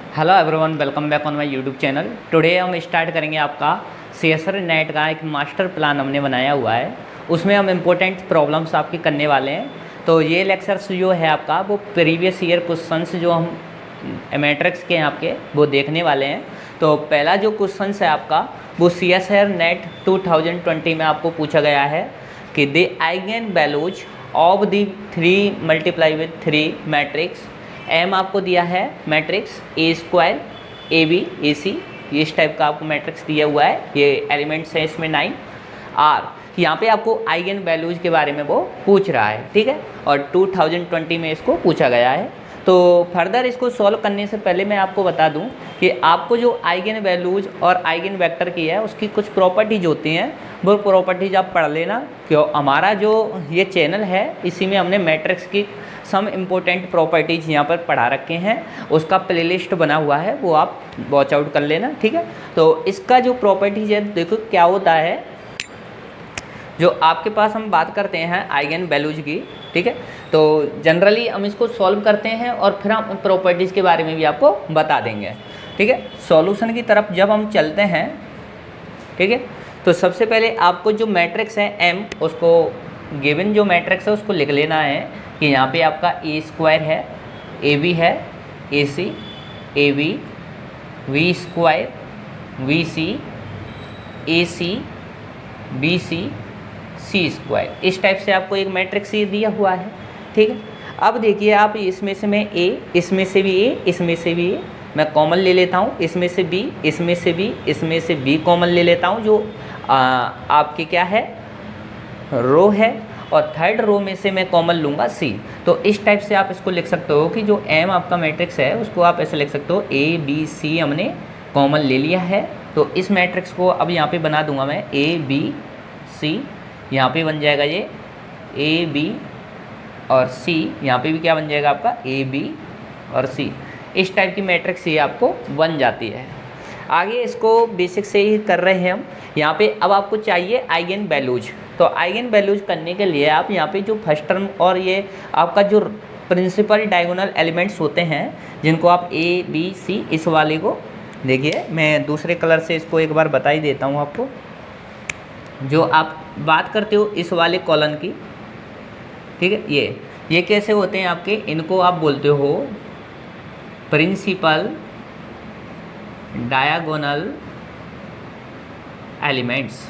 Hello everyone, welcome back on my YouTube channel. Today हम start करेंगे आपका CSR net का एक मास्टर प्लान हमने बनाया हुआ है। उसमें हम इम्पोर्टेंट प्रॉब्लम्स आपकी करने वाले हैं। तो ये लेक्चर्स जो है आपका वो प्रीवियस ईयर क्वेश्चंस जो हम मैट्रिक्स के हैं आपके वो देखने वाले हैं। तो पहला जो क्वेश्चन है आपका वो सीएसआर नेट 2020 में आपको पूछा गया है कि the eigen values of the 3 multiply with 3 matrix. M आपको दिया है matrix A square A B A C, ये इस टाइप का आपको मैट्रिक्स दिया हुआ है। ये एलिमेंट्स हैं इसमें 9 आर। यहाँ पे आपको आइगन वैल्यूज के बारे में वो पूछ रहा है, ठीक है। और 2020 में इसको पूछा गया है। तो फर्दर इसको सॉल्व करने से पहले मैं आपको बता दूं कि आपको जो आइगन वैल्यूज और आइगन वेक्टर की है उसकी कुछ प्रॉपर्टीज होती हैं, वो प्रॉपर्टीज आप पढ़ लेना। क्यों हमारा जो ये चैनल है इसी में हमने मैट्रिक्स की सम इम्पोर्टेंट प्रॉपर्टीज़ यहाँ पर पढ़ा रखे हैं, उसका प्लेलिस्ट बना हुआ है, वो आप वॉच आउट कर लेना, ठीक है। तो इसका जो प्रॉपर्टीज है देखो क्या होता है, जो आपके पास हम बात करते हैं आइगन वैल्यूज की, ठीक है। तो जनरली हम इसको सॉल्व करते हैं और फिर हम प्रॉपर्टीज़ के बारे में भी आपको बता देंगे, ठीक है। सॉल्यूशन की तरफ जब हम चलते हैं, ठीक है, तो सबसे पहले आपको जो मैट्रिक्स है एम, उसको गिवन जो मैट्रिक्स है उसको लिख लेना है कि यहाँ पे आपका ए स्क्वायर है, ए बी है, A C, A B, B square, B C, A C, B C, C square, इस टाइप से आपको एक मैट्रिक्स ये दिया हुआ है, ठीक है। अब देखिए आप इसमें से मैं ए, इसमें से भी ए, इसमें से भी ए, मैं कॉमन ले लेता हूँ, इसमें से बी, इसमें से बी, इसमें से बी कॉमन ले लेता हूँ, जो आपके क्या है रो है, और थर्ड रो में से मैं कॉमन लूँगा सी। तो इस टाइप से आप इसको लिख सकते हो कि जो एम आपका मैट्रिक्स है उसको आप ऐसे लिख सकते हो ए बी सी हमने कॉमन ले लिया है। तो इस मैट्रिक्स को अब यहाँ पे बना दूंगा मैं ए बी सी, यहाँ पे बन जाएगा ये ए बी और सी, यहाँ पे भी क्या बन जाएगा आपका ए बी और सी। इस टाइप की मैट्रिक्स ये आपको बन जाती है। आगे इसको बेसिक से ही कर रहे हैं हम। यहाँ पे अब आपको चाहिए आइगन वैल्यूज। तो आइगन वैल्यूज करने के लिए आप यहाँ पे जो फर्स्ट टर्म और ये आपका जो प्रिंसिपल डायगोनल एलिमेंट्स होते हैं जिनको आप ए बी सी, इस वाले को देखिए मैं दूसरे कलर से इसको एक बार बता ही देता हूँ आपको। जो आप बात करते हो इस वाले कॉलम की, ठीक है, ये कैसे होते हैं आपके, इनको आप बोलते हो प्रिंसिपल डायगोनल एलिमेंट्स,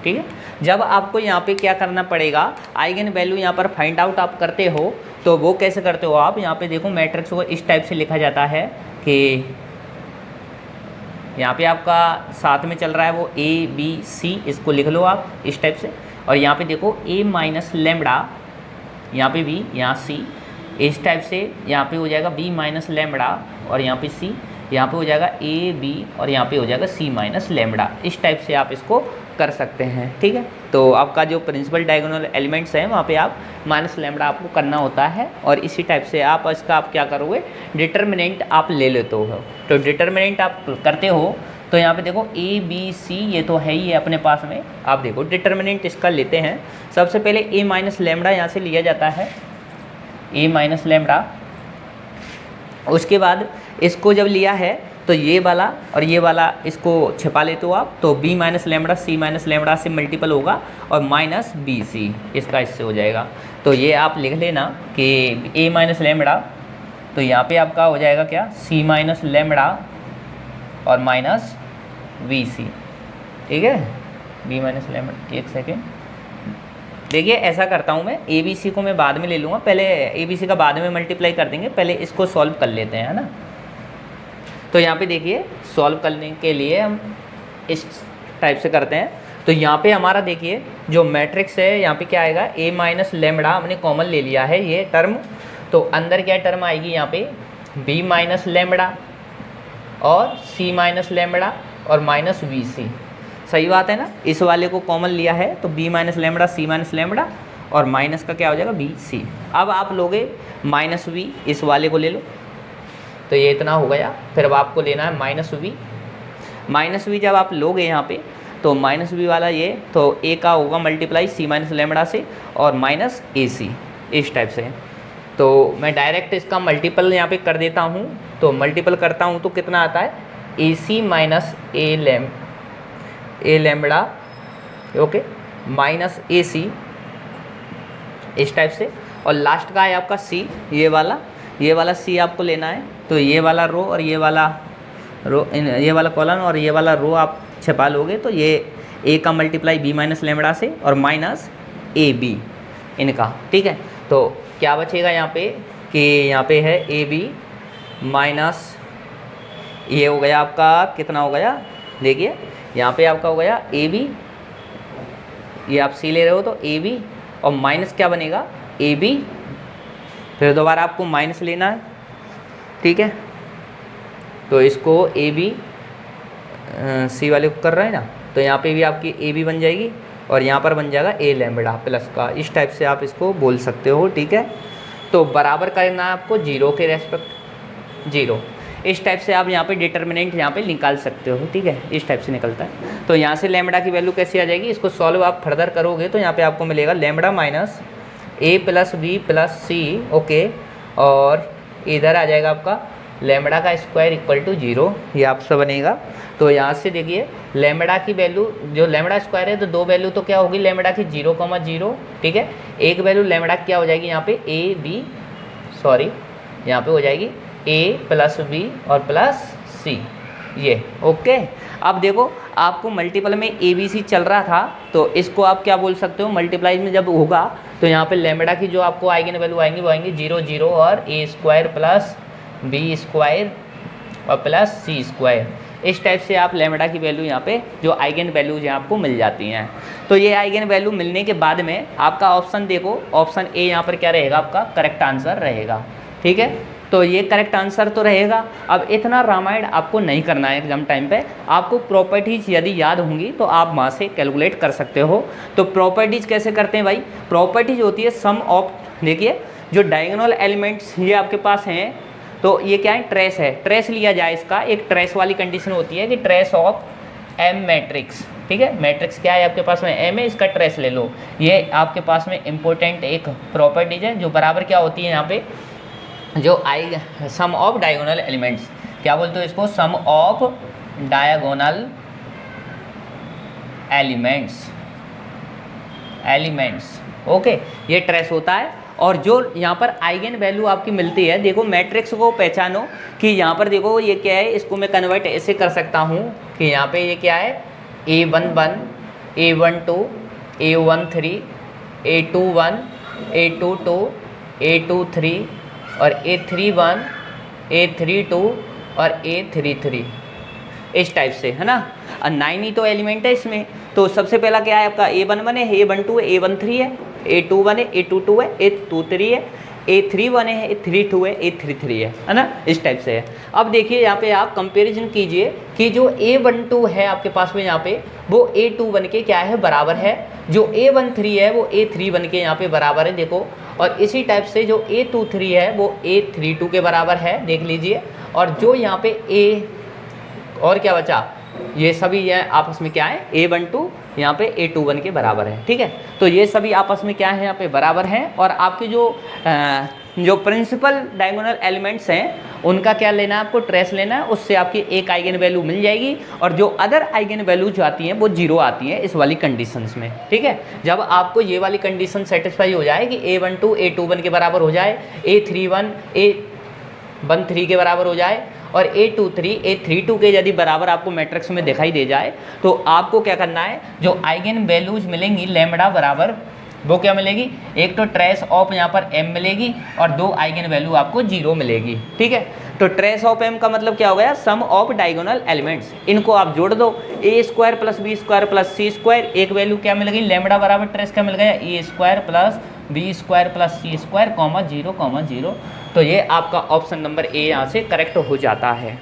ठीक है। जब आपको यहाँ पे क्या करना पड़ेगा, आइगन वैल्यू यहाँ पर फाइंड आउट आप करते हो तो वो कैसे करते हो आप, यहाँ पे देखो मैट्रिक्स को इस टाइप से लिखा जाता है कि यहाँ पे आपका साथ में चल रहा है वो ए बी सी, इसको लिख लो आप इस टाइप से। और यहाँ पे देखो ए माइनस लेमड़ा, यहाँ पे बी, यहाँ सी, इस टाइप से यहाँ पे हो जाएगा बी माइनस लेमड़ा, और यहाँ पे सी, यहाँ पे हो जाएगा ए बी, और यहाँ पे हो जाएगा सी माइनस लेमड़ा। इस टाइप से आप इसको कर सकते हैं, ठीक है। तो आपका जो प्रिंसिपल डायगोनल एलिमेंट्स हैं वहाँ पे आप माइनस लेमड़ा आपको करना होता है, और इसी टाइप से आप इसका आप क्या करोगे, डिटर्मिनेंट आप ले लेते हो। तो डिटर्मिनेंट आप करते हो तो यहाँ पे देखो ए बी सी ये तो है ही है अपने पास में। आप देखो डिटर्मिनेंट इसका लेते हैं, सबसे पहले ए माइनस लेमड़ा यहाँ से लिया जाता है, ए माइनस लेमड़ा। उसके बाद इसको जब लिया है तो ये वाला और ये वाला इसको छिपा लेते हो आप, तो बी माइनस लेमड़ा सी माइनस लेमड़ा से मल्टीपल होगा और माइनस बी सी इसका इससे हो जाएगा। तो ये आप लिख लेना कि ए माइनस लेमड़ा, तो यहाँ पे आपका हो जाएगा क्या, सी माइनस लेमड़ा और माइनस बी सी, ठीक है। बी माइनस लेमड़ा, एक सेकेंड देखिए ऐसा करता हूँ मैं, ए बी सी को मैं बाद में ले लूँगा, पहले ए बी सी का बाद में मल्टीप्लाई कर देंगे, पहले इसको सॉल्व कर लेते हैं, है ना। तो यहाँ पे देखिए सॉल्व करने के लिए हम इस टाइप से करते हैं। तो यहाँ पे हमारा देखिए जो मैट्रिक्स है यहाँ पे क्या आएगा, ए माइनस लेमड़ा हमने कॉमन ले लिया है ये टर्म, तो अंदर क्या टर्म आएगी यहाँ पे बी माइनस लेमड़ा और सी माइनस लेमड़ा और माइनस बी सी, सही बात है ना। इस वाले को कॉमन लिया है तो बी माइनस लेमड़ा सी माइनस लेमड़ा और माइनस का क्या हो जाएगा बी सी। अब आप लोगे माइनस वी, इस वाले को ले लो, तो ये इतना हो गया। फिर अब आपको लेना है माइनस वी। माइनस वी जब आप लोगे यहाँ पे तो माइनस वी वाला ये, तो ए का होगा मल्टीप्लाई सी माइनस लेमड़ा से और माइनस ए सी, इस टाइप से। तो मैं डायरेक्ट इसका मल्टीपल यहाँ पे कर देता हूँ। तो मल्टीपल करता हूँ तो कितना आता है, A C minus A lambda okay minus ए सी, इस टाइप से। और लास्ट का है आपका सी, ये वाला सी आपको लेना है। तो ये वाला रो और ये वाला कॉलम और ये वाला रो आप छिपा लोगे तो ये ए का मल्टीप्लाई बी माइनस लैम्बडा से और माइनस ए बी इनका, ठीक है। तो क्या बचेगा यहाँ पे कि यहाँ पे है ए बी माइनस, ये हो गया आपका कितना हो गया, देखिए यहाँ पे आपका हो गया ए बी, ये आप सी ले रहे हो तो ए बी और माइनस क्या बनेगा ए बी, फिर दोबारा आपको माइनस लेना है, ठीक है। तो इसको ए बी सी वाले को कर रहे हैं ना, तो यहाँ पे भी आपकी ए बी बन जाएगी और यहाँ पर बन जाएगा ए लैम्बडा प्लस का, इस टाइप से आप इसको बोल सकते हो, ठीक है। तो बराबर करना है आपको जीरो के रेस्पेक्ट जीरो, इस टाइप से आप यहाँ पे डिटर्मिनेंट यहाँ पे निकाल सकते हो, ठीक है। इस टाइप से निकलता है। तो यहाँ से लैम्बडा की वैल्यू कैसे आ जाएगी, इसको सॉल्व आप फर्दर करोगे तो यहाँ पे आपको मिलेगा लैम्बडा माइनस ए प्लस बी प्लस सी, ओके। और इधर आ जाएगा आपका लैम्बडा का स्क्वायर इक्वल टू जीरो, ये आपसे बनेगा। तो यहाँ से देखिए लैम्बडा की वैल्यू, जो लैम्बडा स्क्वायर है तो दो वैल्यू तो क्या होगी लैम्बडा की 0,0, ठीक है। एक वैल्यू लैम्बडा क्या हो जाएगी यहाँ पे ए बी, सॉरी यहाँ पे हो जाएगी ए प्लस बी और प्लस सी, ये ओके। अब देखो आपको मल्टीपल में ए बी सी चल रहा था तो इसको आप क्या बोल सकते हो, मल्टीप्लाई में जब होगा तो यहाँ पे लैम्बडा की जो आपको आइगन वैल्यू आएंगी वो आएंगी 0 0 और ए स्क्वायर प्लस बी स्क्वायर और प्लस सी स्क्वायर, इस टाइप से आप लैम्बडा की वैल्यू यहाँ पे जो आइगन वैल्यूज हैं आपको मिल जाती हैं। तो ये आइगन वैल्यू मिलने के बाद में आपका ऑप्शन देखो, ऑप्शन ए यहाँ पर क्या रहेगा आपका करेक्ट आंसर रहेगा, ठीक है। तो ये करेक्ट आंसर तो रहेगा। अब इतना रामायण आपको नहीं करना है एग्जाम टाइम पे, आपको प्रॉपर्टीज़ यदि याद होंगी तो आप वहाँ से कैलकुलेट कर सकते हो। तो प्रॉपर्टीज़ कैसे करते हैं भाई, प्रॉपर्टीज़ होती है सम ऑफ, देखिए जो डायगोनल एलिमेंट्स ये आपके पास हैं तो ये क्या है ट्रेस है, ट्रेस लिया जाए इसका, एक ट्रेस वाली कंडीशन होती है कि ट्रेस ऑफ एम मैट्रिक्स, ठीक है। मैट्रिक्स क्या है आपके पास में एम है, इसका ट्रेस ले लो, ये आपके पास में इम्पोर्टेंट एक प्रॉपर्टीज है जो बराबर क्या होती है यहाँ पे जो सम ऑफ डायगोनल एलिमेंट्स, क्या बोलते हो इसको, सम ऑफ डायगोनल एलिमेंट्स ओके, ये ट्रेस होता है। और जो यहाँ पर आइगन वैल्यू आपकी मिलती है, देखो मैट्रिक्स को पहचानो कि यहाँ पर देखो ये क्या है, इसको मैं कन्वर्ट ऐसे कर सकता हूँ कि यहाँ पे ये क्या है A11 A12 A13 A21 A22 A23 और A31 A32 और A33, इस टाइप से है ना। और 9 ही तो एलिमेंट है इसमें। तो सबसे पहला क्या है आपका A11 है, A12 है, A13 है, A21 है, A22 है, A23 है, A31 है, A32 है, A33 है ना, इस टाइप से है। अब देखिए यहाँ पे आप कंपैरिजन कीजिए कि जो A12 है आपके पास में यहाँ पे वो A21 के क्या है बराबर है, जो A13 है वो A31 के यहाँ पे बराबर है, देखो। और इसी टाइप से जो A23 है वो A32 के बराबर है, देख लीजिए। और जो यहाँ पे A और क्या बचा, ये सभी ये आपस में क्या है A12 यहाँ पे A21 के बराबर है, ठीक है। तो ये सभी आपस में क्या है यहाँ पे बराबर हैं। और आपके जो प्रिंसिपल डायगोनल एलिमेंट्स हैं उनका क्या लेना है आपको, ट्रेस लेना है, उससे आपकी एक आइगन वैल्यू मिल जाएगी। और जो अदर आइगन वैल्यू जो आती हैं वो 0 आती हैं इस वाली कंडीशंस में, ठीक है। जब आपको ये वाली कंडीशन सेटिस्फाई हो जाए कि A12 A21 के बराबर हो जाए, A31 A13 के बराबर हो जाए और A23 A32 के यदि बराबर आपको मैट्रिक्स में दिखाई दे जाए, तो आपको क्या करना है, जो आइगन वैल्यूज मिलेंगी लैम्बडा बराबर वो क्या मिलेगी, एक तो ट्रेस ऑफ यहाँ पर m मिलेगी और दो आइगन वैल्यू आपको 0 मिलेगी, ठीक है। तो ट्रेस ऑफ m का मतलब क्या हो गया, सम ऑफ डायगोनल एलिमेंट्स, इनको आप जोड़ दो, a square plus B square plus C square, एक वैल्यू क्या मिल गई लैम्बडा बराबर ट्रेस क्या मिल गया a square plus B square plus C square comma 0,0। तो ये आपका ऑप्शन नंबर ए यहाँ से करेक्ट हो जाता है,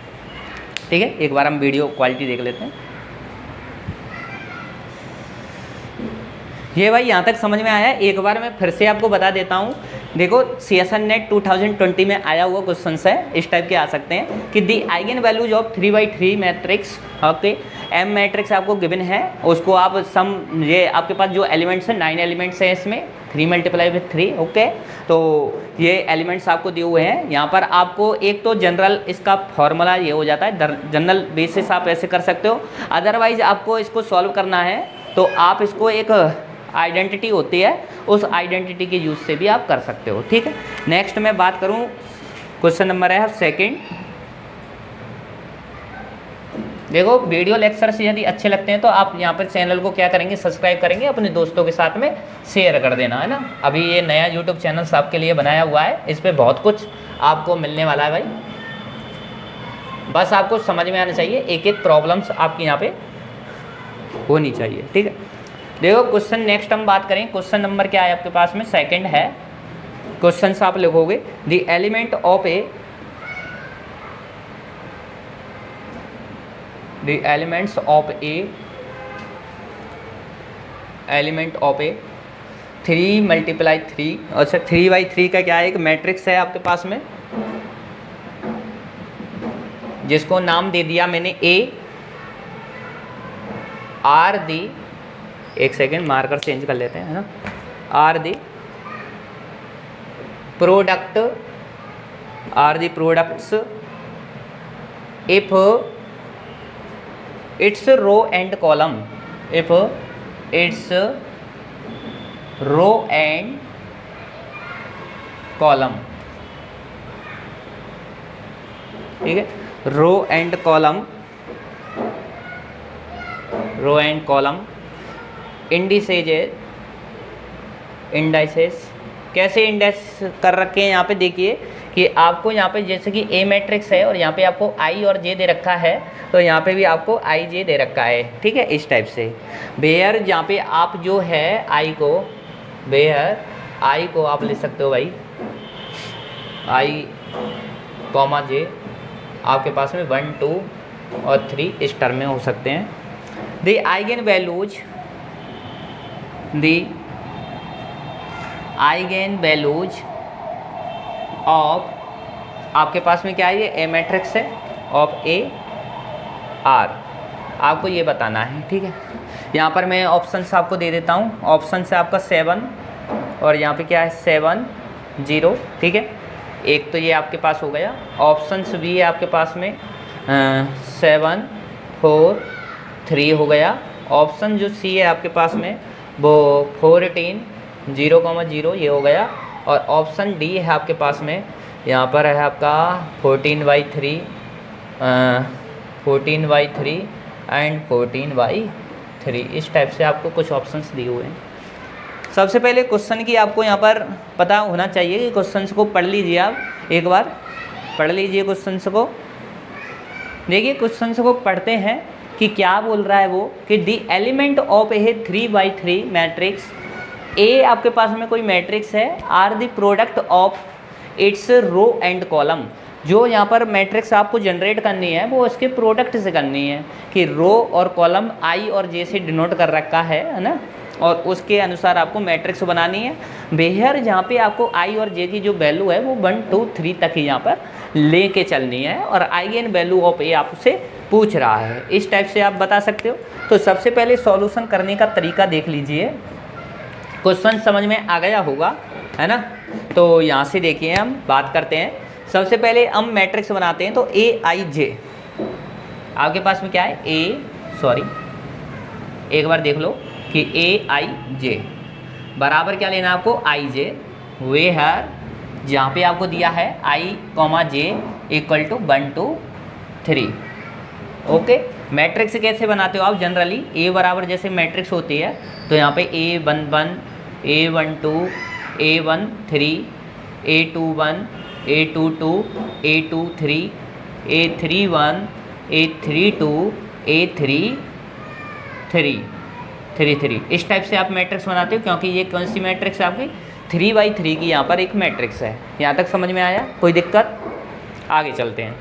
ठीक है। एक बार हम वीडियो क्वालिटी देख लेते हैं। ये भाई यहाँ तक समझ में आया, एक बार मैं फिर से आपको बता देता हूँ। देखो CSR नेट 2020 में आया हुआ क्वेश्चन है, इस टाइप के आ सकते हैं कि the eigen values of 3×3 matrix, okay, M matrix आपको गिवन है, उसको आप सम, ये आपके पास जो एलिमेंट्स हैं 9 एलिमेंट्स हैं इसमें 3 मल्टीप्लाई विथ 3। ओके, तो ये एलिमेंट्स आपको दिए हुए हैं। यहाँ पर आपको एक तो जनरल इसका फॉर्मूला ये हो जाता है, जनरल बेसिस आप ऐसे कर सकते हो। अदरवाइज आपको इसको सॉल्व करना है तो आप इसको एक आइडेंटिटी होती है, उस आइडेंटिटी के यूज़ से भी आप कर सकते हो। ठीक है, नेक्स्ट मैं बात करूँ, क्वेश्चन नंबर है सेकेंड। देखो वीडियो लेक्चर्स यदि अच्छे लगते हैं तो आप यहाँ पर चैनल को क्या करेंगे, सब्सक्राइब करेंगे, अपने दोस्तों के साथ में शेयर कर देना, है ना। अभी ये नया यूट्यूब चैनल आपके लिए बनाया हुआ है, इस पर बहुत कुछ आपको मिलने वाला है भाई। बस आपको समझ में आना चाहिए, एक एक प्रॉब्लम्स आपकी यहाँ पे होनी चाहिए। ठीक है, देखो क्वेश्चन नेक्स्ट हम बात करें, क्वेश्चन नंबर क्या है आपके पास में, सेकेंड है। क्वेश्चन आप लिखोगे the element of A, the elements of a element of a 3 multiply 3, अच्छा 3/3 का क्या है, एक मैट्रिक्स है आपके पास में जिसको नाम दे दिया मैंने ए आर दी, एक सेकेंड मार्कर चेंज कर लेते हैं, है ना। Are the product, are the products if its row and column, if its row and column, ठीक है, row and column, row and column indices, indices कैसे इंडेक्स कर रखे हैं यहाँ पे देखिए कि आपको यहाँ पे जैसे कि ए मैट्रिक्स है और यहाँ पे आपको आई और जे दे रखा है, तो यहाँ पे भी आपको आई जे दे रखा है। ठीक है, इस टाइप से बेयर यहाँ पे आप जो है आई को, बेयर आई को आप ले सकते हो भाई, आई कॉमा जे आपके पास में 1 2 और 3 इस टर्म में हो सकते हैं। The eigen values, the eigen values of, आपके पास में क्या है, ये ए मैट्रिक्स है, ऑफ ए आर, आपको ये बताना है। ठीक है, यहाँ पर मैं ऑप्शंस आपको दे देता हूँ। ऑप्शन से आपका 7 और यहाँ पे क्या है 7 0। ठीक है, एक तो ये आपके पास हो गया। ऑप्शंस भी है आपके पास में 7 4 3 हो गया। ऑप्शन जो सी है आपके पास में वो 14 0,0 ये हो गया। और ऑप्शन डी है आपके पास में, यहाँ पर है आपका 14/3 14/3 एंड 14/3, इस टाइप से आपको कुछ ऑप्शंस दिए हुए हैं। सबसे पहले क्वेश्चन की आपको यहाँ पर पता होना चाहिए कि क्वेश्चंस को पढ़ लीजिए, आप एक बार पढ़ लीजिए क्वेश्चंस को। देखिए क्वेश्चंस को पढ़ते हैं कि क्या बोल रहा है वो, कि the element of A 3/3 matrix, A आपके पास में कोई मैट्रिक्स है, are the product of its row and column. जो यहाँ पर मैट्रिक्स आपको जनरेट करनी है वो इसके प्रोडक्ट से करनी है, कि रो और कॉलम आई और जे से डिनोट कर रखा है ना, और उसके अनुसार आपको मैट्रिक्स बनानी है। बेहर जहाँ पे आपको आई और जे की जो वैल्यू है वो 1 2 3 तक ही यहाँ पर लेके चलनी है, और आइगन वैल्यू ऑफ ए आपसे पूछ रहा है, इस टाइप से आप बता सकते हो। तो सबसे पहले सॉल्यूशन करने का तरीका देख लीजिए, क्वेश्चन समझ में आ गया होगा, है ना। तो यहाँ से देखिए हम बात करते हैं। सबसे पहले हम मैट्रिक्स बनाते हैं, तो ए आई जे आपके पास में क्या है, एक बार देख लो कि ए आई जे बराबर क्या लेना है आपको, आई जे, वे हर जहाँ पे आपको दिया है I comma J equal to 1 2 3। Okay, matrix कैसे बनाते हो आप जनरली, ए बराबर जैसे मैट्रिक्स होती है तो यहाँ पे A11 A12 A13 A21 A22 A23 A31 A32 A33 इस टाइप से आप मैट्रिक्स बनाते हो, क्योंकि ये कौन सी मैट्रिक्स है आपकी 3/3 की यहाँ पर एक मैट्रिक्स है। यहाँ तक समझ में आया, कोई दिक्कत? आगे चलते हैं।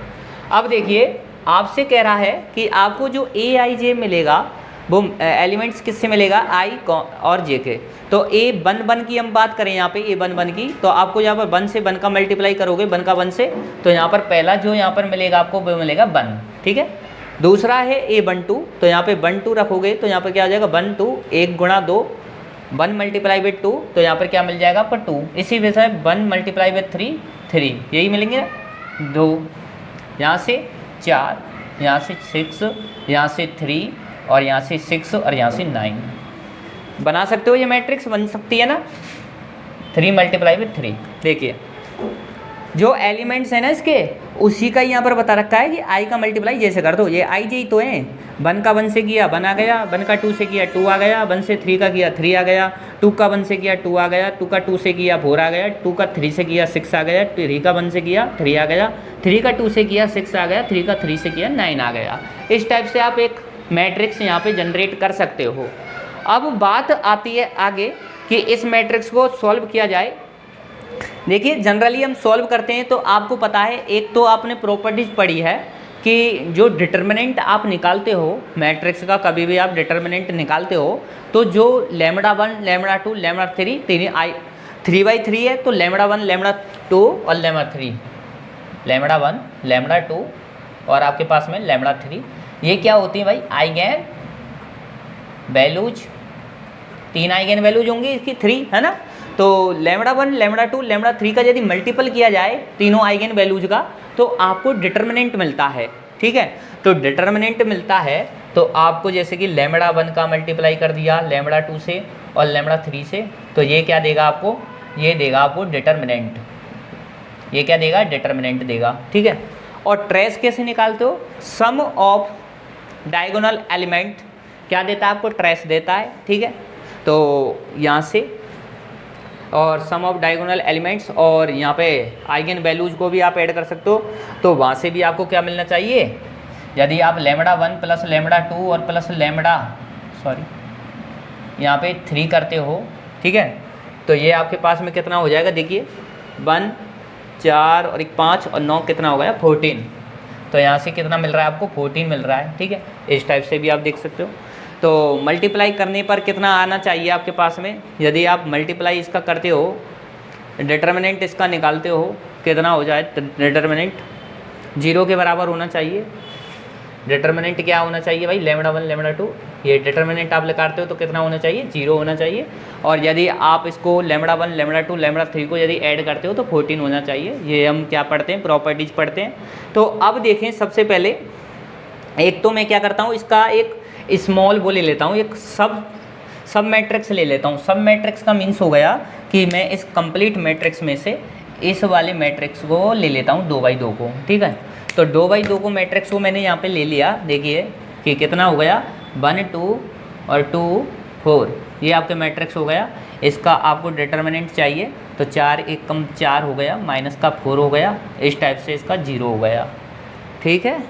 अब देखिए आपसे कह रहा है कि आपको जो ए आई जे मिलेगा वो एलिमेंट्स किससे मिलेगा, आई और जे के। तो A11 की हम बात करें यहाँ पे A11 की, तो आपको यहाँ पर 1 से 1 का मल्टीप्लाई करोगे, 1 का 1 से, तो यहाँ पर पहला जो यहाँ पर मिलेगा आपको वो मिलेगा 1। ठीक है, दूसरा है A12, तो यहाँ पे 1 2 रखोगे तो यहाँ पर क्या आ जाएगा 1 2 1 गुणा 2 1 मल्टीप्लाई विथ 2, तो यहाँ पर क्या मिल जाएगा आपको 2। इसी वजह से 1 मल्टीप्लाई विथ 3 3, यही मिलेंगे 2, यहाँ से 4, यहाँ से 6, यहाँ से 3 और यहाँ से 6 और यहाँ से 9। बना सकते हो, ये मैट्रिक्स बन सकती है ना। 3 मल्टीप्लाई विथ 3, देखिए जो एलिमेंट्स हैं ना इसके, उसी का यहाँ पर बता रखा है कि आई का मल्टीप्लाई जैसे कर दो। ये आई जी तो है, 1 का 1 से किया 1 आ गया, 1 का 2 से किया 2 आ गया, 1 से 3 का किया 3 आ गया, 2 का 1 से किया 2 आ गया, 2 का 2 से किया 4 आ गया, 2 का 3 से किया 6 आ गया, 3 का 1 से किया 3 आ गया, 3 का 2 से किया 6 आ गया, 3 का 3 से किया 9 आ गया। इस टाइप से आप एक मैट्रिक्स यहाँ पे जनरेट कर सकते हो। अब बात आती है आगे कि इस मैट्रिक्स को सॉल्व किया जाए। देखिए जनरली हम सॉल्व करते हैं तो आपको पता है, एक तो आपने प्रॉपर्टीज पढ़ी है कि जो डिटर्मिनेंट आप निकालते हो मैट्रिक्स का, कभी भी आप डिटर्मिनेंट निकालते हो तो जो λ1 λ2 λ3 3/3 है, तो λ1 λ2 और λ3, λ1 λ2 और आपके पास में λ3, ये क्या होती है भाई, आइगन वैल्यूज। 3 आइगन वैल्यूज होंगी इसकी, 3 है ना। तो λ1 λ2 λ3 का यदि मल्टीपल किया जाए तीनों आइगन वैल्यूज का, तो आपको डिटर्मिनेंट मिलता है। ठीक है, तो डिटर्मिनेंट मिलता है तो आपको जैसे कि λ1 का मल्टीप्लाई कर दिया λ2 से और λ3 से, तो ये क्या देगा आपको, ये देगा आपको डिटर्मिनेंट। ये क्या देगा, डिटर्मिनेंट देगा। ठीक है, और ट्रेस कैसे निकालते हो, सम ऑफ डायगोनल एलिमेंट क्या देता है आपको, ट्रेस देता है। ठीक है, तो यहाँ से और सम ऑफ डायगोनल एलिमेंट्स और यहाँ पे आइगन वैल्यूज को भी आप ऐड कर सकते हो, तो वहाँ से भी आपको क्या मिलना चाहिए, यदि आप λ1 प्लस λ2 और प्लस यहाँ पे 3 करते हो। ठीक है, तो ये आपके पास में कितना हो जाएगा, देखिए 1 4 और 1 5 और 9 कितना हो गया 14। तो यहाँ से कितना मिल रहा है आपको, 14 मिल रहा है। ठीक है, इस टाइप से भी आप देख सकते हो। तो मल्टीप्लाई करने पर कितना आना चाहिए आपके पास में, यदि आप मल्टीप्लाई इसका करते हो, डिटर्मिनेंट इसका निकालते हो, कितना हो जाए, डिटर्मिनेंट 0 के बराबर होना चाहिए। डिटर्मिनेंट क्या होना चाहिए भाई, λ1 λ2, ये डिटर्मिनेंट आप निकालते हो तो कितना होना चाहिए, 0 होना चाहिए। और यदि आप इसको λ1 λ2 λ3 को यदि ऐड करते हो तो 14 होना चाहिए। ये हम क्या पढ़ते हैं, प्रॉपर्टीज पढ़ते हैं। तो अब देखें, सबसे पहले एक तो मैं क्या करता हूँ, इसका एक स्मॉल वो ले लेता हूँ, एक सब मैट्रिक्स ले लेता हूँ। सब मैट्रिक्स का मीन्स हो गया कि मैं इस कंप्लीट मैट्रिक्स में से इस वाले मैट्रिक्स को ले लेता हूँ 2/2 को। ठीक है, तो 2/2 को मैट्रिक्स को मैंने यहाँ पे ले लिया। देखिए कि कितना हो गया, 1 2 और 2 4, ये आपके मैट्रिक्स हो गया। इसका आपको डिटर्मिनेंट चाहिए, तो 4 1 कम 4 हो गया, माइनस का 4 हो गया, इस टाइप से इसका 0 हो गया। ठीक है,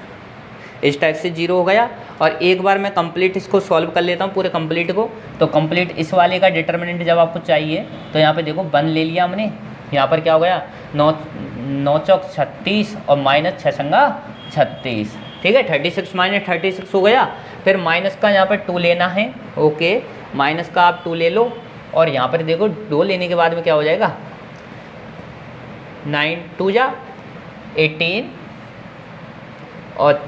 इस टाइप से 0 हो गया। और एक बार मैं कंप्लीट इसको सॉल्व कर लेता हूँ पूरे कंप्लीट को। तो कंप्लीट इस वाले का डिटर्मिनेंट जब आपको चाहिए तो यहाँ पे देखो 1 ले लिया हमने, यहाँ पर क्या हो गया 9 चौक 36 और माइनस 6 संगा 36। ठीक है, 36 माइनस 36 हो गया। फिर माइनस का यहाँ पर 2 लेना है। ओके, माइनस का आप 2 ले लो और यहाँ पर देखो 2 लेने के बाद में क्या हो जाएगा, 9 2 जा 18 और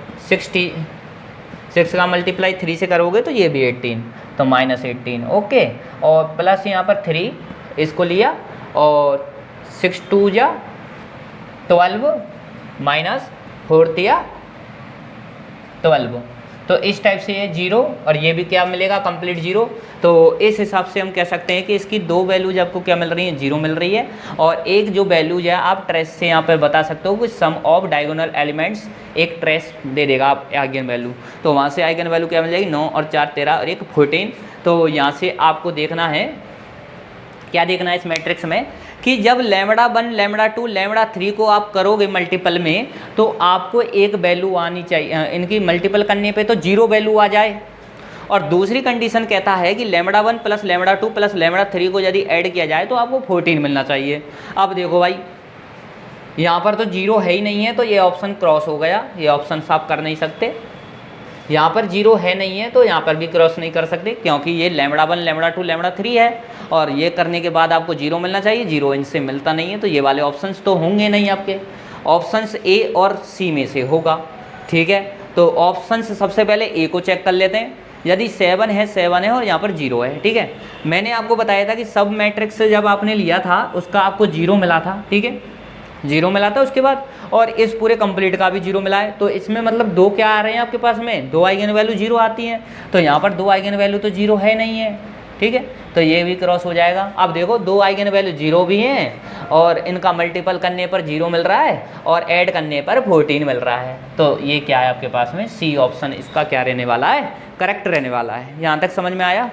6 का मल्टीप्लाई 3 से करोगे तो ये भी 18, तो -18। ओके, और प्लस यहाँ पर 3 इसको लिया और 6 2 जा 12 माइनस 4 दिया 12। तो इस टाइप से ये 0 और ये भी क्या मिलेगा, कंप्लीट 0। तो इस हिसाब से हम कह सकते हैं कि इसकी 2 वैल्यूज आपको क्या मिल रही हैं, 0 मिल रही है। और एक जो वैल्यूज है आप ट्रेस से यहाँ पर बता सकते हो कि सम ऑफ डायगोनल एलिमेंट्स, एक ट्रेस दे देगा आप आइगन वैल्यू। तो वहाँ से आइगन वैल्यू क्या मिल जाएगी, 9 और 4 13 और 1 14। तो यहाँ से आपको देखना है, क्या देखना है इस मैट्रिक्स में, कि जब λ1 λ2 λ3 को आप करोगे मल्टीपल में तो आपको एक वैल्यू आनी चाहिए, इनकी मल्टीपल करने पे तो 0 वैल्यू आ जाए। और दूसरी कंडीशन कहता है कि λ1 प्लस λ2 प्लस λ3 को यदि ऐड किया जाए तो आपको 14 मिलना चाहिए। अब देखो भाई, यहाँ पर तो 0 है ही नहीं है, तो ये ऑप्शन क्रॉस हो गया, ये ऑप्शन आप कर नहीं सकते। यहाँ पर 0 है नहीं है तो यहाँ पर भी क्रॉस नहीं कर सकते, क्योंकि ये λ1 λ2 λ3 है और ये करने के बाद आपको 0 मिलना चाहिए। 0 इनसे मिलता नहीं है, तो ये वाले ऑप्शंस तो होंगे नहीं आपके, ऑप्शंस ए और सी में से होगा। ठीक है, तो ऑप्शंस सबसे पहले ए को चेक कर लेते हैं। यदि 7 है और यहाँ पर 0 है, ठीक है। मैंने आपको बताया था कि सब मैट्रिक्स जब आपने लिया था उसका आपको 0 मिला था, ठीक है, 0 मिला था उसके बाद, और इस पूरे कंप्लीट का भी 0 मिला है। तो इसमें मतलब 2 क्या आ रहे हैं आपके पास में, 2 आइगन वैल्यू 0 आती हैं। तो यहाँ पर 2 आइगन वैल्यू तो 0 है नहीं है, ठीक है, तो ये भी क्रॉस हो जाएगा। अब देखो 2 आइगन वैल्यू 0 भी हैं और इनका मल्टीपल करने पर 0 मिल रहा है और ऐड करने पर 14 मिल रहा है। तो ये क्या है आपके पास में, सी ऑप्शन इसका क्या रहने वाला है, करेक्ट रहने वाला है। यहाँ तक समझ में आया,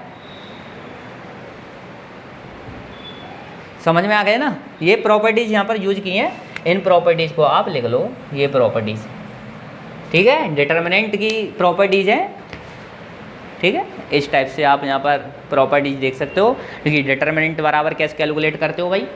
समझ में आ गए ना। ये प्रॉपर्टीज़ यहाँ पर यूज की हैं, इन प्रॉपर्टीज़ को आप लिख लो, ये प्रॉपर्टीज़, ठीक है, डिटर्मिनेंट की प्रॉपर्टीज़ हैं, ठीक है। इस टाइप से आप यहाँ पर प्रॉपर्टीज देख सकते हो। क्योंकि डिटर्मिनेंट बराबर कैसे कैलकुलेट करते हो भाई,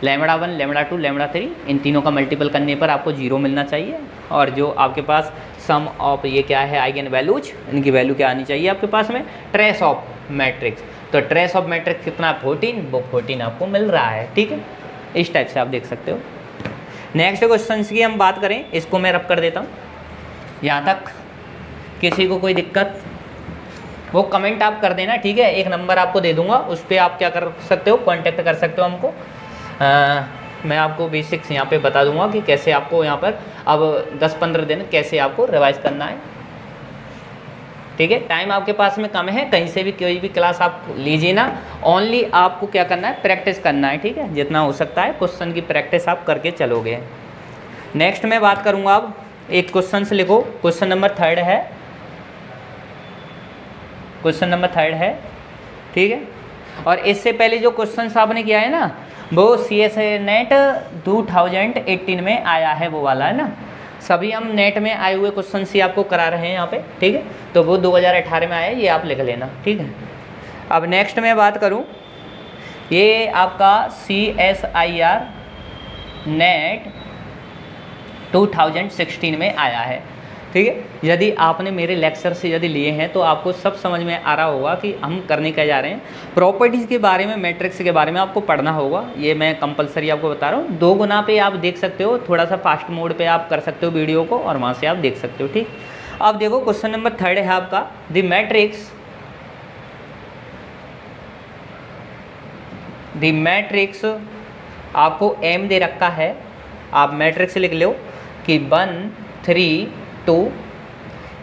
λ1 λ2 λ3 इन तीनों का मल्टीपल करने पर आपको 0 मिलना चाहिए। और जो आपके पास सम ऑफ ये क्या है आइगन वैल्यूज, इनकी वैल्यू क्या आनी चाहिए आपके पास में, ट्रेस ऑफ मैट्रिक्स। तो ट्रेस ऑफ मैट्रिक्स कितना, 14, वो 14 आपको मिल रहा है, ठीक है। इस टाइप से आप देख सकते हो। नेक्स्ट क्वेश्चन की हम बात करें, इसको मैं रब कर देता हूँ। यहाँ तक किसी को कोई दिक्कत वो कमेंट आप कर देना, ठीक है। एक नंबर आपको दे दूंगा, उस पर आप क्या कर सकते हो, कांटेक्ट कर सकते हो हमको। मैं आपको बेसिक्स यहाँ पे बता दूंगा कि कैसे आपको यहाँ पर अब 10-15 दिन कैसे आपको रिवाइज करना है, ठीक है। टाइम आपके पास में कम है, कहीं से भी कोई भी क्लास आप लीजिए ना, ओनली आपको क्या करना है, प्रैक्टिस करना है, ठीक है। जितना हो सकता है क्वेश्चन की प्रैक्टिस आप करके चलोगे। नेक्स्ट मैं बात करूँगा, अब एक क्वेश्चन से लिखो, क्वेश्चन नंबर 3 है, क्वेश्चन नंबर 3 है, ठीक है। और इससे पहले जो क्वेश्चन आपने किया है ना, वो CS नेट 2018 में आया है, वो वाला है ना। सभी हम नेट में आए हुए क्वेश्चन ही आपको करा रहे हैं यहाँ पे, ठीक है। तो वो 2018 में आया है, ये आप लिख लेना, ठीक है। अब नेक्स्ट मैं बात करूँ, ये आपका CSIR नेट 2016 में आया है, ठीक है। यदि आपने मेरे लेक्चर से यदि लिए हैं तो आपको सब समझ में आ रहा होगा कि हम करने क्या जा रहे हैं। प्रॉपर्टीज़ के बारे में, मैट्रिक्स के बारे में आपको पढ़ना होगा, ये मैं कंपलसरी आपको बता रहा हूँ। 2 गुना पे आप देख सकते हो, थोड़ा सा फास्ट मोड पे आप कर सकते हो वीडियो को, और वहाँ से आप देख सकते हो, ठीक। अब देखो क्वेश्चन नंबर 3 है आपका, द मैट्रिक्स आपको M दे रखा है। आप मैट्रिक्स लिख लो कि 1 3 2,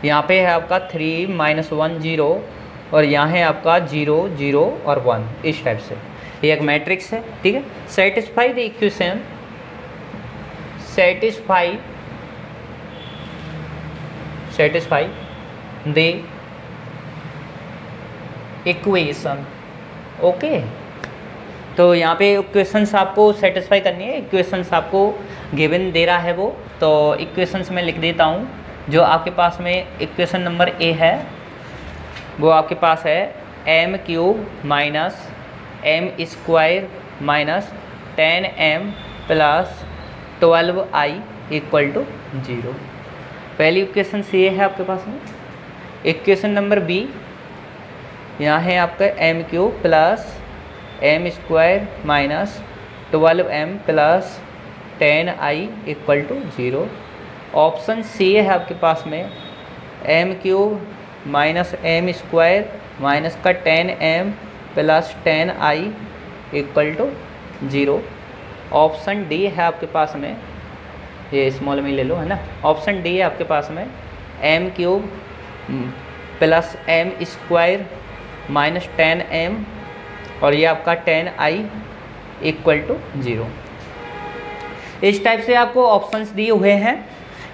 यहाँ पे है आपका 3 -1 0, और यहाँ है आपका 0 0 और 1, इस टाइप से ये एक मैट्रिक्स है, ठीक है। Satisfy the equation, satisfy the equation, okay. तो यहाँ पे इक्वेशंस आपको सेटिस्फाई करनी है, इक्वेशंस आपको गिवन दे रहा है वो। तो इक्वेशंस में लिख देता हूँ। जो आपके पास में इक्वेशन नंबर A है, वो आपके पास है m³ minus m² minus 10m plus 12i equal to 0। पहली इक्वेशन ये है आपके पास में। इक्वेशन नंबर B, यहाँ है आपका m³ plus m² minus 12m plus 10i equal to 0। Option C है आपके पास में m³ माइनस m² माइनस का 10m plus 10i equal to 0। Option D है आपके पास में, ये स्मॉल में ले लो, है ना। ऑप्शन D है आपके पास में m³ plus m² minus 10m, और ये आपका 10i इक्वल टू 0। इस टाइप से आपको ऑप्शंस दिए हुए हैं।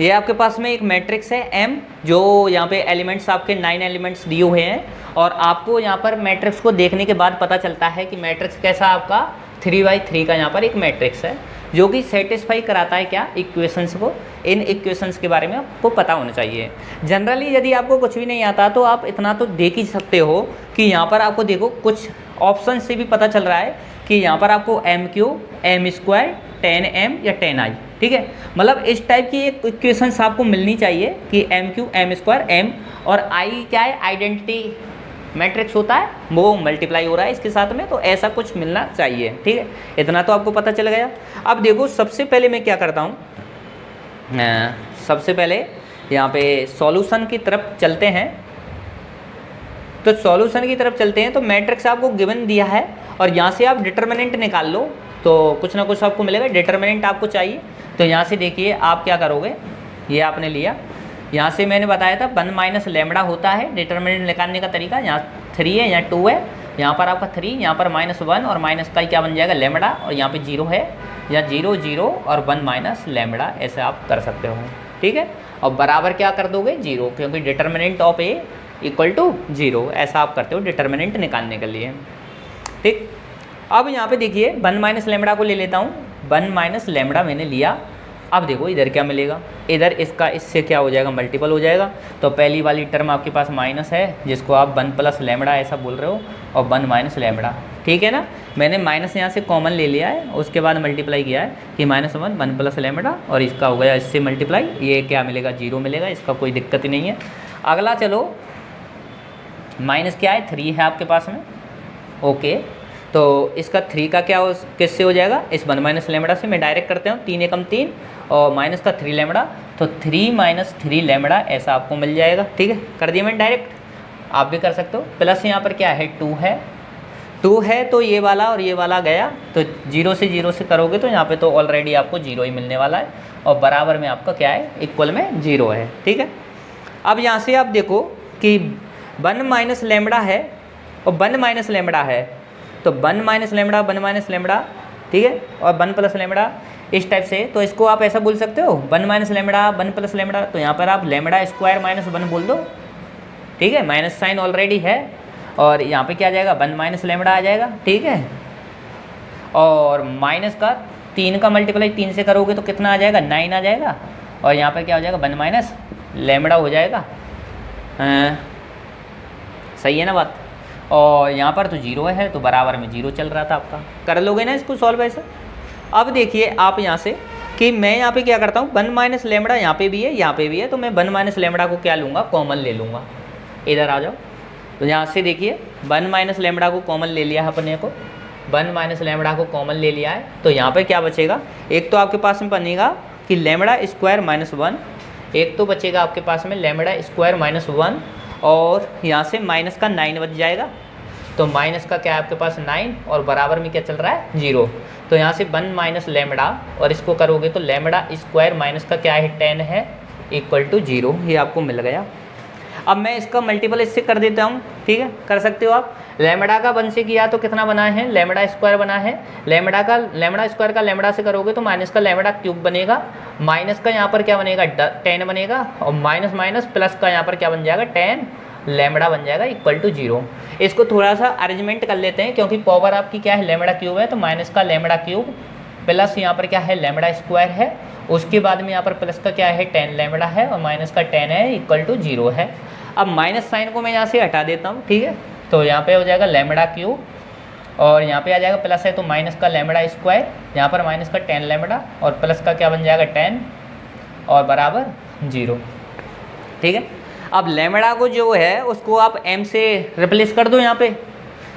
ये आपके पास में एक मैट्रिक्स है M, जो यहाँ पे एलिमेंट्स आपके 9 एलिमेंट्स दिए हुए हैं, और आपको यहाँ पर मैट्रिक्स को देखने के बाद पता चलता है कि मैट्रिक्स कैसा आपका 3×3 का यहाँ पर एक मैट्रिक्स है, जो कि सेटिस्फाई कराता है क्या, इक्वेशंस को। इन इक्वेशंस के बारे में आपको पता होना चाहिए। जनरली यदि आपको कुछ भी नहीं आता तो आप इतना तो देख ही सकते हो कि यहाँ पर आपको देखो कुछ ऑप्शन से भी पता चल रहा है कि यहाँ पर आपको m³ m² 10m या 10i, ठीक है। मतलब इस टाइप की एक इक्वेशंस आपको मिलनी चाहिए कि m³ m² m, और i क्या है, आइडेंटिटी मैट्रिक्स होता है, वो मल्टीप्लाई हो रहा है इसके साथ में, तो ऐसा कुछ मिलना चाहिए, ठीक है। इतना तो आपको पता चल गया। अब देखो सबसे पहले मैं क्या करता हूँ, सबसे पहले यहाँ पे सॉल्यूशन की तरफ चलते हैं। तो सॉल्यूशन की तरफ चलते हैं। तो मैट्रिक्स आपको गिवन दिया है और यहाँ से आप डिटर्मिनेंट निकाल लो तो कुछ ना कुछ आपको मिलेगा। डिटर्मिनेंट आपको चाहिए तो यहाँ से देखिए आप क्या करोगे, ये आपने लिया, यहाँ से मैंने बताया था 1 माइनस लेमड़ा होता है डिटर्मिनेंट निकालने का तरीका। यहाँ 3 है, यहाँ 2 है, यहाँ पर आपका 3, यहाँ पर -1 और माइनस का क्या बन जाएगा लेमड़ा, और यहाँ पे 0 है, या 0 0 और 1 माइनस लेमड़ा, ऐसे आप कर सकते हो। ठीक है, और बराबर क्या कर दोगे 0, क्योंकि determinant of A equal to 0, ऐसा आप करते हो डिटर्मिनेंट निकालने के लिए। ठीक, अब यहाँ पे देखिए 1 माइनस लेमड़ा को ले लेता हूँ। 1 माइनस लेमड़ा मैंने लिया। अब देखो इधर क्या मिलेगा, इधर इसका इससे क्या हो जाएगा, मल्टीपल हो जाएगा। तो पहली वाली टर्म आपके पास माइनस है, जिसको आप 1 प्लस लेमड़ा ऐसा बोल रहे हो, और 1 माइनस लेमड़ा। ठीक है ना, मैंने माइनस यहाँ से कॉमन ले लिया है, उसके बाद मल्टीप्लाई किया है कि -1 1 प्लस लेमड़ा, और इसका हो गया इससे मल्टीप्लाई, ये क्या मिलेगा 0 मिलेगा, इसका कोई दिक्कत ही नहीं है। अगला चलो, माइनस क्या है 3 है आपके पास में, ओके। तो इसका 3 का क्या किससे हो जाएगा, इस 1 माइनस लेमड़ा से। मैं डायरेक्ट करते हूँ, 3 एकम 3 और माइनस का 3 लेमड़ा, तो 3 माइनस 3 लेमड़ा ऐसा आपको मिल जाएगा। ठीक है, कर दिया मैंने डायरेक्ट, आप भी कर सकते हो। प्लस यहाँ पर क्या है 2 है तो ये वाला और ये वाला गया, तो 0 से 0 से करोगे तो यहाँ पे तो ऑलरेडी आपको 0 ही मिलने वाला है, और बराबर में आपका क्या है, इक्वल में 0 है। ठीक है, अब यहाँ से आप देखो कि 1 माइनस लेमड़ा है और 1 माइनस लेमड़ा है, तो 1 माइनस लेमड़ा 1 माइनस लेमड़ा, ठीक है, और 1 प्लस लेमड़ा, इस टाइप से। तो इसको आप ऐसा बोल सकते हो 1 माइनस लेमड़ा 1 प्लस लेमड़ा, तो यहाँ पर आप लेमड़ा स्क्वायर माइनस 1 बोल दो। ठीक है, माइनस साइन ऑलरेडी है, और यहाँ पे क्या आ जाएगा 1 माइनस लेमड़ा आ जाएगा। ठीक है, और माइनस का 3 का मल्टीप्लाई 3 से करोगे तो कितना आ जाएगा 9 आ जाएगा, और यहाँ पर क्या हो जाएगा 1 माइनस लेमड़ा हो जाएगा। सही है ना बात, और यहाँ पर तो 0 है तो बराबर में 0 चल रहा था आपका। कर लोगे ना इसको सॉल्व ऐसे। अब देखिए आप यहाँ से कि मैं यहाँ पे क्या करता हूँ, 1 माइनस लेमड़ा यहाँ पे भी है, यहाँ पे भी है, तो मैं 1 माइनस लेमड़ा को क्या लूँगा, कॉमन ले लूँगा। इधर आ जाओ, तो यहाँ से देखिए 1 माइनस लेमड़ा को कॉमन ले लिया है अपने को, 1 माइनस लेमड़ा को कॉमन ले लिया है, तो यहाँ पे क्या बचेगा, एक तो आपके पास में बनेगा कि लेमड़ा स्क्वायर माइनस 1, एक तो बचेगा आपके पास में लेमड़ा स्क्वायर माइनस 1, और यहाँ से माइनस का 9 बच जाएगा। तो माइनस का क्या है आपके पास 9, और बराबर में क्या चल रहा है 0। तो यहाँ से 1 माइनस लेमड़ा, और इसको करोगे तो लेमड़ा स्क्वायर माइनस का क्या है 10 है, इक्वल टू 0, ये आपको मिल गया। अब मैं इसका मल्टीपल इससे कर देता हूँ। ठीक है, कर सकते हो आप। लेमड़ा का 1 से किया तो कितना बना है, लेमड़ा स्क्वायर बना है, लेमड़ा स्क्वायर का लेमड़ा से करोगे तो माइनस का लेमड़ा क्यूब बनेगा, माइनस का यहाँ पर क्या बनेगा 10 बनेगा, और माइनस माइनस प्लस का यहाँ पर क्या बन जाएगा 10 लेमड़ा बन जाएगा, इक्वल टू 0। इसको थोड़ा सा अरेंजमेंट कर लेते हैं, क्योंकि पावर आपकी क्या है लेमड़ा क्यूब है, तो माइनस का लेमड़ा क्यूब प्लस यहाँ पर क्या है लेमड़ा स्क्वायर है, उसके बाद में यहाँ पर प्लस का क्या है 10 लेमड़ा है, और माइनस का 10 है, इक्वल टू 0 है। अब माइनस साइन को मैं यहाँ से हटा देता हूँ। ठीक है, तो यहाँ पे हो जाएगा लेमड़ा क्यूब, और यहाँ पे आ जाएगा प्लस है तो माइनस का लेमड़ा स्क्वायर, यहाँ पर माइनस का 10 लेमड़ा, और प्लस का क्या बन जाएगा 10, और बराबर 0। ठीक है, अब लेमड़ा को जो है उसको आप m से रिप्लेस कर दो यहाँ पे,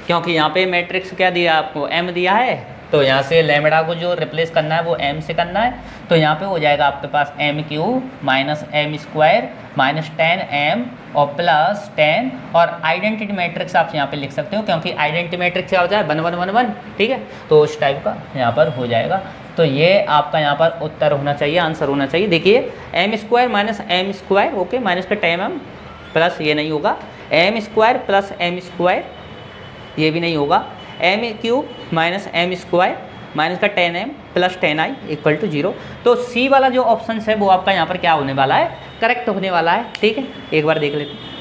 क्योंकि यहाँ पे मैट्रिक्स क्या दिया आपको m दिया है, तो यहाँ से लेमड़ा को जो रिप्लेस करना है वो m से करना है। तो यहाँ पे हो जाएगा आपके पास m cube minus m square minus 10m और प्लस 10, और आइडेंटिटी मैट्रिक्स आप यहाँ पे लिख सकते हो, क्योंकि आइडेंटिटी मैट्रिक्स क्या होता है 1 1 1 1। ठीक है, तो उस टाइप का यहाँ पर हो जाएगा। तो ये आपका यहाँ पर उत्तर होना चाहिए, आंसर होना चाहिए। देखिए m square minus m square, okay, minus का 10m प्लस ये नहीं होगा, m square plus m square ये भी नहीं होगा, m cube minus m square minus का 10m plus 10i equal to 0। तो सी वाला जो ऑप्शन है वो आपका यहाँ पर क्या होने वाला है, करेक्ट होने वाला है। ठीक है, एक बार देख लेते हैं,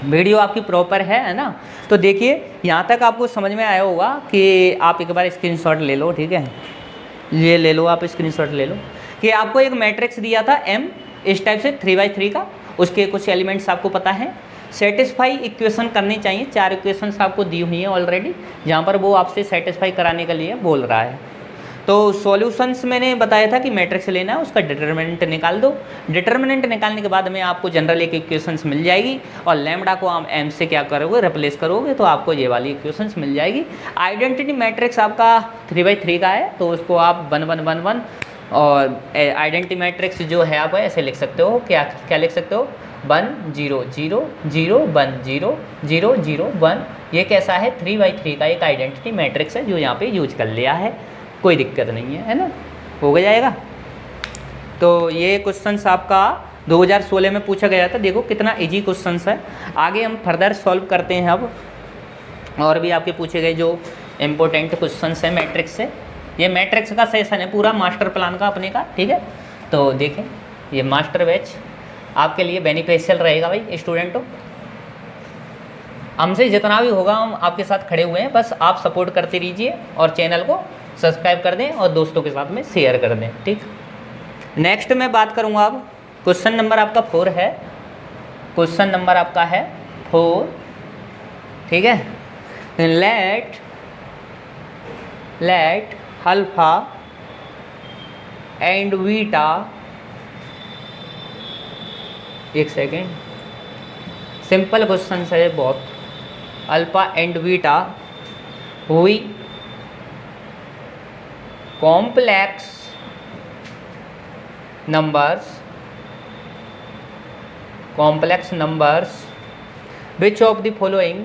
वीडियो आपकी प्रॉपर है ना। तो देखिए यहाँ तक आपको समझ में आया होगा कि आप एक बार स्क्रीनशॉट ले लो। ठीक है, ये ले लो, आप स्क्रीनशॉट ले लो कि आपको एक मैट्रिक्स दिया था m इस टाइप से 3×3 का, उसके कुछ एलिमेंट्स आपको पता है, सेटिस्फाई इक्वेशन करनी चाहिए। 4 इक्वेशंस आपको दी हुई हैं ऑलरेडी, जहाँ पर वो आपसे सेटिस्फाई कराने के लिए बोल रहा है। तो सॉल्यूशंस मैंने बताया था कि मैट्रिक्स लेना है, उसका डिटर्मिनेंट निकाल दो। डिटर्मिनेंट निकालने के बाद में आपको जनरल एक इक्वेशंस मिल जाएगी, और लैम्डा को आप m से क्या करोगे, रिप्लेस करोगे, तो आपको ये वाली इक्वेशंस मिल जाएगी। आइडेंटिटी मैट्रिक्स आपका 3×3 का है, तो उसको आप 1 1 1 1, और आइडेंटिटी मैट्रिक्स जो है आप ऐसे लिख सकते हो, क्या लिख सकते हो, 1 0 0 0 1 0 0 0 1। ये कैसा है 3x3 का एक आइडेंटिटी मैट्रिक्स है जो यहाँ पे यूज कर लिया है, कोई दिक्कत नहीं है ना, हो जाएगा। तो ये क्वेश्चंस आपका 2016 में पूछा गया था, देखो कितना इजी क्वेश्चंस है। आगे हम फर्दर सॉल्व करते हैं अब, और भी आपके पूछे गए जो इम्पोर्टेंट क्वेश्चंस हैं मैट्रिक्स से। ये मैट्रिक्स का सेशन है पूरा मास्टर प्लान का अपने का, ठीक है। तो देखें ये मास्टर बैच आपके लिए बेनिफिशियल रहेगा भाई स्टूडेंटों। हमसे जितना भी होगा हम आपके साथ खड़े हुए हैं, बस आप सपोर्ट करते रहिए और चैनल को सब्सक्राइब कर दें और दोस्तों के साथ में शेयर कर दें, ठीक। नेक्स्ट मैं बात करूँगा अब, क्वेश्चन नंबर आपका 4 है, क्वेश्चन नंबर आपका है 4, ठीक है। लेट अल्फा एंड बीटा, एक सेकेंड, सिंपल क्वेश्चन है बहुत। अल्फा एंड बीटा हुई complex numbers which of the following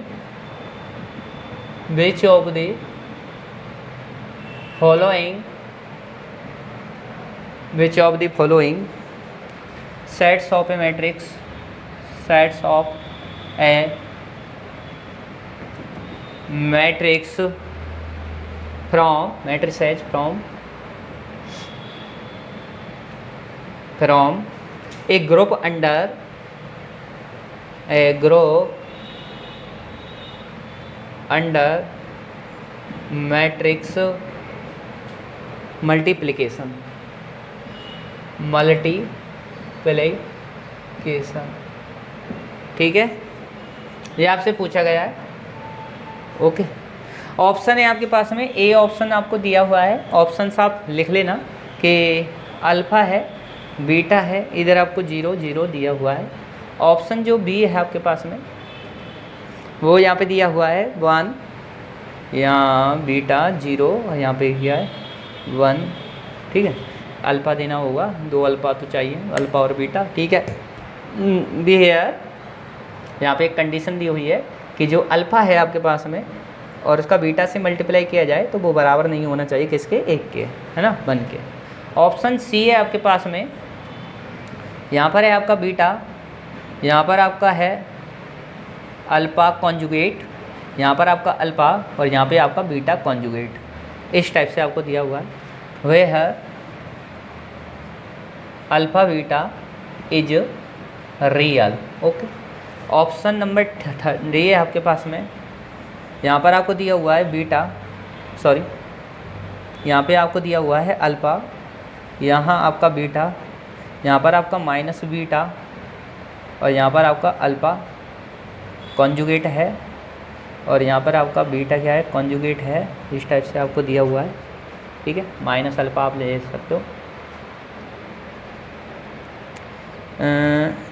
sets of a matrix from a group under matrix multiplication, ठीक है। ये आपसे पूछा गया है, ओके। ऑप्शन है आपके पास में, ए ऑप्शन आपको दिया हुआ है, ऑप्शन आप लिख लेना कि अल्फ़ा है, बीटा है, इधर आपको 0 0 दिया हुआ है। ऑप्शन जो बी है आपके पास में वो यहाँ पे दिया हुआ है 1, यहाँ बीटा 0, यहाँ पे दिया है 1, ठीक है। अल्फ़ा देना होगा, 2 अल्फ़ा तो चाहिए, अल्फ़ा और बीटा, ठीक है। बी हेयर यहाँ पे एक कंडीशन दी हुई है कि जो अल्फ़ा है आपके पास में और उसका बीटा से मल्टीप्लाई किया जाए तो वो बराबर नहीं होना चाहिए किसके, एक के, है ना, 1 के। ऑप्शन सी है आपके पास में, यहाँ पर है आपका बीटा, यहाँ पर आपका है अल्फ़ा कॉन्जुगेट, यहाँ पर आपका अल्फ़ा और यहाँ पे आपका बीटा कॉन्जुगेट, इस टाइप से आपको दिया हुआ है। वह है alpha beta is real, okay. Option number 3 है आपके पास में, यहाँ पर आपको दिया हुआ है बीटा, सॉरी यहाँ पे आपको दिया हुआ है अल्फ़ा, यहाँ आपका बीटा, यहाँ पर आपका माइनस बीटा और यहाँ पर आपका अल्फ़ा कॉन्जुगेट है और यहाँ पर आपका बीटा क्या है, कॉन्जुगेट है। इस टाइप से आपको दिया हुआ है, ठीक है। माइनस अल्फ़ा आप ले सकते हो,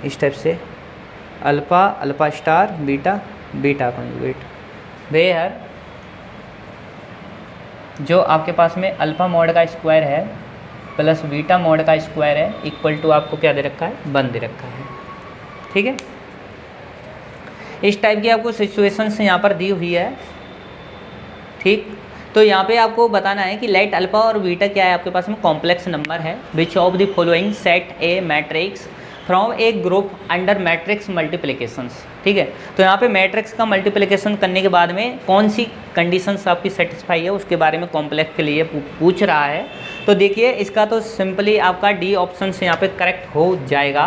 इस टाइप से alpha, alpha star, beta, beta conjugate. Where जो आपके पास में अल्फ़ा मॉड का स्क्वायर है प्लस बीटा मॉड का स्क्वायर है इक्वल टू आपको क्या दे रखा है, 1 दे रखा है, ठीक है। इस टाइप की आपको सिचुएशंस यहाँ पर दी हुई है, ठीक। तो यहाँ पे आपको बताना है कि लेट अल्फ़ा और बीटा क्या है आपके पास में, कॉम्प्लेक्स नंबर है। Which of the following set A matrix from A group under matrix multiplications, ठीक है। तो यहाँ पे मैट्रिक्स का मल्टीप्लिकेशन करने के बाद में कौन सी कंडीशंस आपकी सेटिस्फाई है उसके बारे में कॉम्प्लेक्स के लिए पूछ रहा है। तो देखिए इसका तो सिंपली आपका डी ऑप्शन से यहाँ पे करेक्ट हो जाएगा,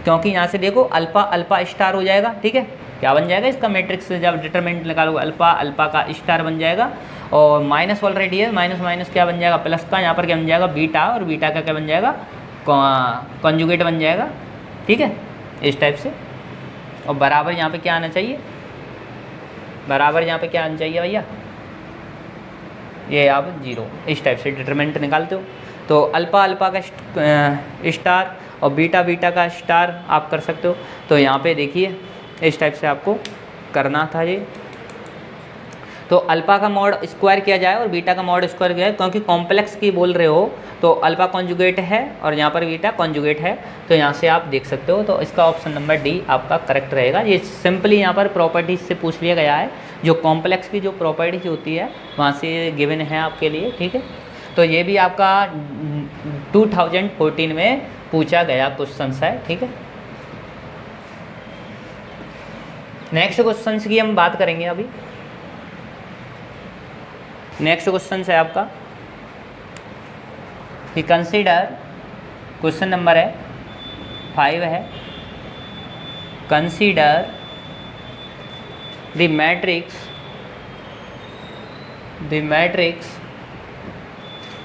क्योंकि यहाँ से देखो अल्फ़ा अल्फ़ा स्टार हो जाएगा, ठीक है। क्या बन जाएगा इसका मैट्रिक्स से जब डिटरमिनेंट निकालोगे, अल्फ़ा अल्फ़ा का स्टार बन जाएगा और माइनस ऑलरेडी है, माइनस माइनस क्या बन जाएगा, प्लस का, यहाँ पर क्या बन जाएगा बीटा और बीटा का क्या बन जाएगा, कॉन्जुगेट बन जाएगा, ठीक है, इस टाइप से। और बराबर यहाँ पे क्या आना चाहिए, बराबर यहाँ पे क्या आना चाहिए भैया, ये आप 0, इस टाइप से डिटरमिनेंट निकालते हो। तो अल्फ़ा अल्फ़ा का स्टार और बीटा बीटा का स्टार आप कर सकते हो। तो यहाँ पे देखिए इस टाइप से आपको करना था ये। तो अल्फ़ा का मॉड स्क्वायर किया जाए और बीटा का मॉड स्क्वायर किया जाए, क्योंकि कॉम्प्लेक्स की बोल रहे हो तो अल्फ़ा कॉन्जुगेट है और यहाँ पर बीटा कॉन्जुगेट है, तो यहाँ से आप देख सकते हो। तो इसका ऑप्शन नंबर डी आपका करेक्ट रहेगा। ये सिंपली यहाँ पर प्रॉपर्टीज से पूछ लिया गया है, जो कॉम्प्लेक्स की जो प्रॉपर्टीज होती है वहाँ से गिवन है आपके लिए, ठीक है। तो ये भी आपका 2014 में पूछा गया क्वेश्चन है, ठीक है। नेक्स्ट क्वेश्चन की हम बात करेंगे अभी। नेक्स्ट क्वेश्चन है आपका कि कंसीडर, क्वेश्चन नंबर है 5 है, consider the matrix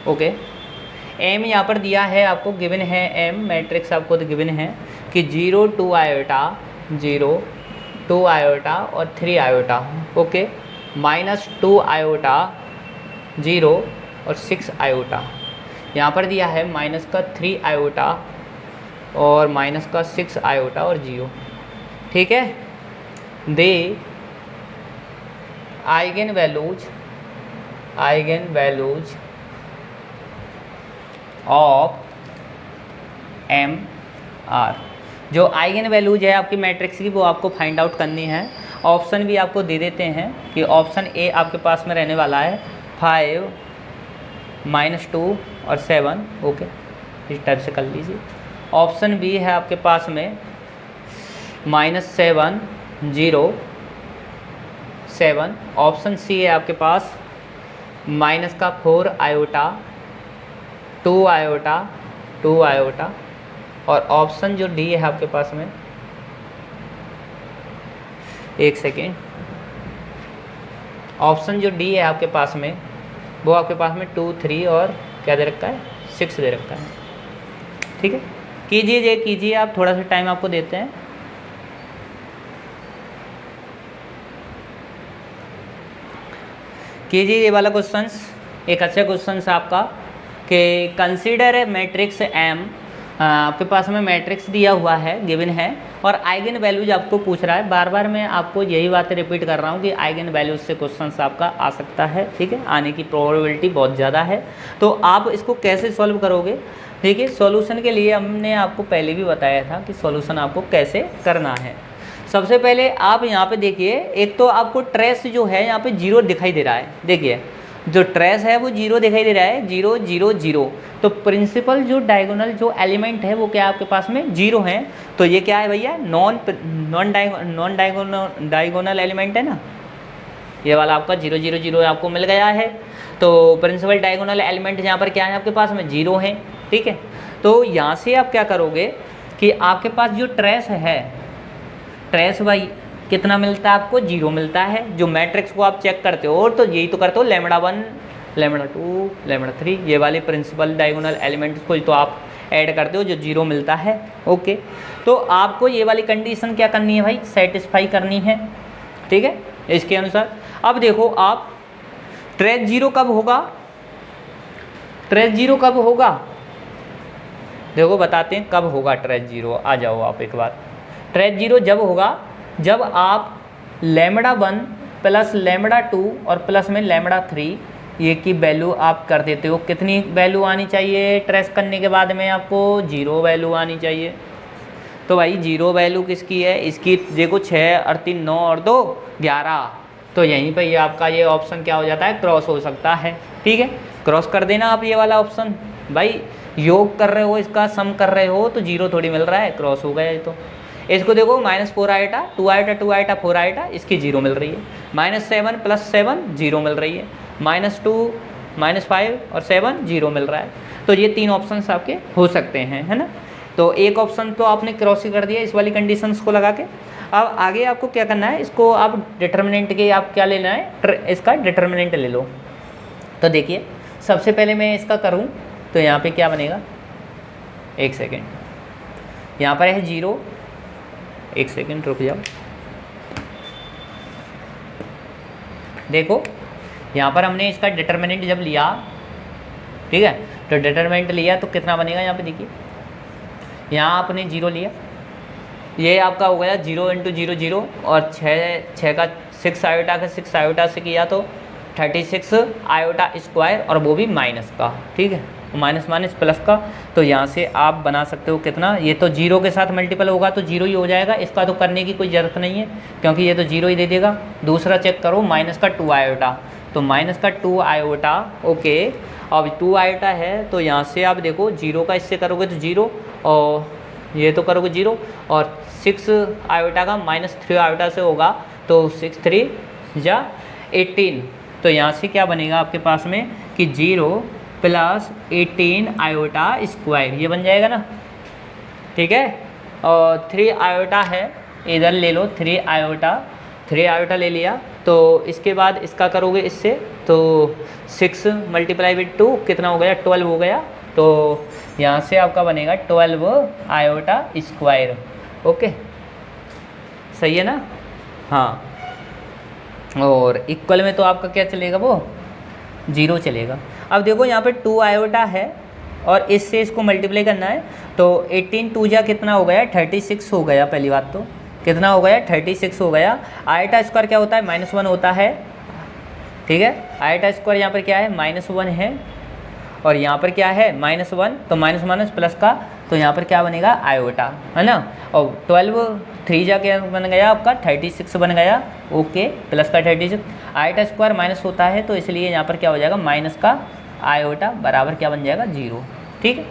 okay. M यहाँ पर दिया है आपको, गिवन है एम मैट्रिक्स आपको तो गिवन है कि 0 2 आयोटा 0 2 आयोटा और 3 आयोटा ओके, -2 आयोटा 0 और 6 आयोटा। यहाँ पर दिया है माइनस का 3 आयोटा और माइनस का 6 आयोटा और 0, ठीक है। The eigen values of M are. जो आइगन वैल्यूज है आपकी मैट्रिक्स की वो आपको फाइंड आउट करनी है। ऑप्शन भी आपको दे देते हैं कि ऑप्शन ए आपके पास में रहने वाला है 5 -2 और 7 ओके, इस टाइप से कर लीजिए। ऑप्शन बी है आपके पास में -7 0 7। ऑप्शन सी है आपके पास -4 आयोटा 2 आयोटा 2 आयोटा। और ऑप्शन जो डी है आपके पास में, एक सेकेंड, ऑप्शन जो डी है आपके पास में वो आपके पास में 2 3 और क्या दे रखा है 6 दे रखा है, ठीक है। कीजिए आप, थोड़ा सा टाइम आपको देते हैं। कीजिए ये वाला क्वेश्चन, एक अच्छा क्वेश्चन है आपका कि कंसीडर मैट्रिक्स एम। आपके पास में मैट्रिक्स दिया हुआ है, गिवन है, और आइगन वैल्यूज आपको पूछ रहा है। बार बार मैं आपको यही बातें रिपीट कर रहा हूँ कि आइगन वैल्यूज से क्वेश्चन आपका आ सकता है, ठीक है, आने की प्रोबेबिलिटी बहुत ज़्यादा है। तो आप इसको कैसे सॉल्व करोगे, ठीक है। सॉल्यूशन के लिए हमने आपको पहले भी बताया था कि सॉल्यूशन आपको कैसे करना है। सबसे पहले आप यहाँ पे देखिए, एक तो आपको ट्रेस जो है यहाँ पे 0 दिखाई दे रहा है, देखिए जो ट्रेस है वो 0 दिखाई दे रहा है, 0 0 0। तो प्रिंसिपल जो डायगोनल जो एलिमेंट है वो क्या आपके पास में 0 है। तो ये क्या है भैया, नॉन डायगोनल एलिमेंट है ना, ये वाला आपका 0 0 0 आपको मिल गया है। तो प्रिंसिपल डायगोनल एलिमेंट यहाँ पर क्या है आपके पास में 0 है, ठीक है। तो यहाँ से आप क्या करोगे कि आपके पास जो ट्रेस है, ट्रेस भाई कितना मिलता है आपको, 0 मिलता है। जो मैट्रिक्स को आप चेक करते हो तो यही तो करते हो, λ1 λ2 λ3, ये वाले प्रिंसिपल डायगोनल एलिमेंट्स को तो आप ऐड करते हो जो 0 मिलता है, ओके। तो आपको ये वाली कंडीशन क्या करनी है भाई, सेटिस्फाई करनी है, ठीक है, इसके अनुसार। अब देखो आप ट्रेस 0 कब होगा, ट्रेस 0 कब होगा, देखो बताते हैं कब होगा ट्रेस 0। आ जाओ आप एक बार, ट्रेस 0 जब होगा जब आप λ1 प्लस λ2 और प्लस में λ3 ये की वैल्यू आप कर देते हो। कितनी वैल्यू आनी चाहिए ट्रेस करने के बाद में, आपको 0 वैल्यू आनी चाहिए। तो भाई 0 वैल्यू किसकी है, इसकी देखो 6 और 3 9 और 2 11। तो यहीं पर ये आपका ये ऑप्शन क्या हो जाता है, क्रॉस हो सकता है, ठीक है। क्रॉस कर देना आप ये वाला ऑप्शन, भाई योग कर रहे हो, इसका सम कर रहे हो तो 0 थोड़ी मिल रहा है, क्रॉस हो गया ये तो। इसको देखो -4 आयोटा 2 आयोटा 2 आयोटा 4 आयोटा, इसकी 0 मिल रही है। -7 + 7 0 मिल रही है, -2 -5 और 7 0 मिल रहा है। तो ये 3 ऑप्शन आपके हो सकते हैं, है ना। तो एक ऑप्शन तो आपने क्रॉस ही कर दिया इस वाली कंडीशंस को लगा के। अब आगे आपको क्या करना है, इसको आप डिटर्मिनेंट के आप क्या लेना है, इसका डिटर्मिनेंट ले लो। तो देखिए सबसे पहले मैं इसका करूँ तो यहाँ पे क्या बनेगा, एक सेकेंड, यहाँ पर है 0, एक सेकेंड रुक जाओ। देखो यहाँ पर हमने इसका डिटर्मिनेंट जब लिया, ठीक है, तो डिटर्मिनेंट लिया तो कितना बनेगा, यहाँ पे देखिए, यहाँ आपने 0 लिया, ये आपका हो गया 0 × 0 0 और 6 का 6 आयोटा का 6 आयोटा से किया तो 36 आयोटा स्क्वायर, और वो भी माइनस का, ठीक है, माइनस माइनस प्लस का। तो यहाँ से आप बना सकते हो कितना, ये तो जीरो के साथ मल्टीपल होगा तो जीरो ही हो जाएगा, इसका तो करने की कोई ज़रूरत नहीं है क्योंकि ये तो जीरो ही दे देगा। दूसरा चेक करो माइनस का 2 आयोटा, तो माइनस का 2 आयोटा, ओके। अब 2 आयोटा है तो यहाँ से आप देखो जीरो का इससे करोगे तो जीरो, और ये तो करोगे जीरो, और 6 आयोटा का माइनस 3 आयोटा से होगा तो 6 3 या 18। तो यहाँ से क्या बनेगा आपके पास में कि 0 प्लस 18 आयोटा स्क्वायर, ये बन जाएगा ना, ठीक है। और 3 आयोटा है, इधर ले लो 3 आयोटा ले लिया। तो इसके बाद इसका करोगे इससे तो 6 मल्टीप्लाई विद 2 कितना हो गया, 12 हो गया। तो यहाँ से आपका बनेगा 12 आयोटा स्क्वायर, ओके, सही है ना। हाँ, और इक्वल में तो आपका क्या चलेगा, वो 0 चलेगा। अब देखो यहाँ पे 2 आयोटा है और इससे इसको मल्टीप्लाई करना है, तो 18 2 जा कितना हो गया, 36 हो गया। पहली बात तो कितना हो गया, 36 हो गया। आयोटा स्क्वायर क्या होता है, -1 होता है, ठीक है। आयोटा स्क्वायर यहाँ पर क्या है, -1 है, और यहाँ पर क्या है -1, तो माइनस माइनस प्लस का, तो यहाँ पर क्या बनेगा, आयोटा, है ना। और 12 3 जा क्या बन गया आपका, 36 बन गया, ओके, प्लस का 36। आयोटा स्क्वायर माइनस होता है तो इसलिए यहाँ पर क्या हो जाएगा, माइनस का आयोटा बराबर क्या बन जाएगा, 0, ठीक है।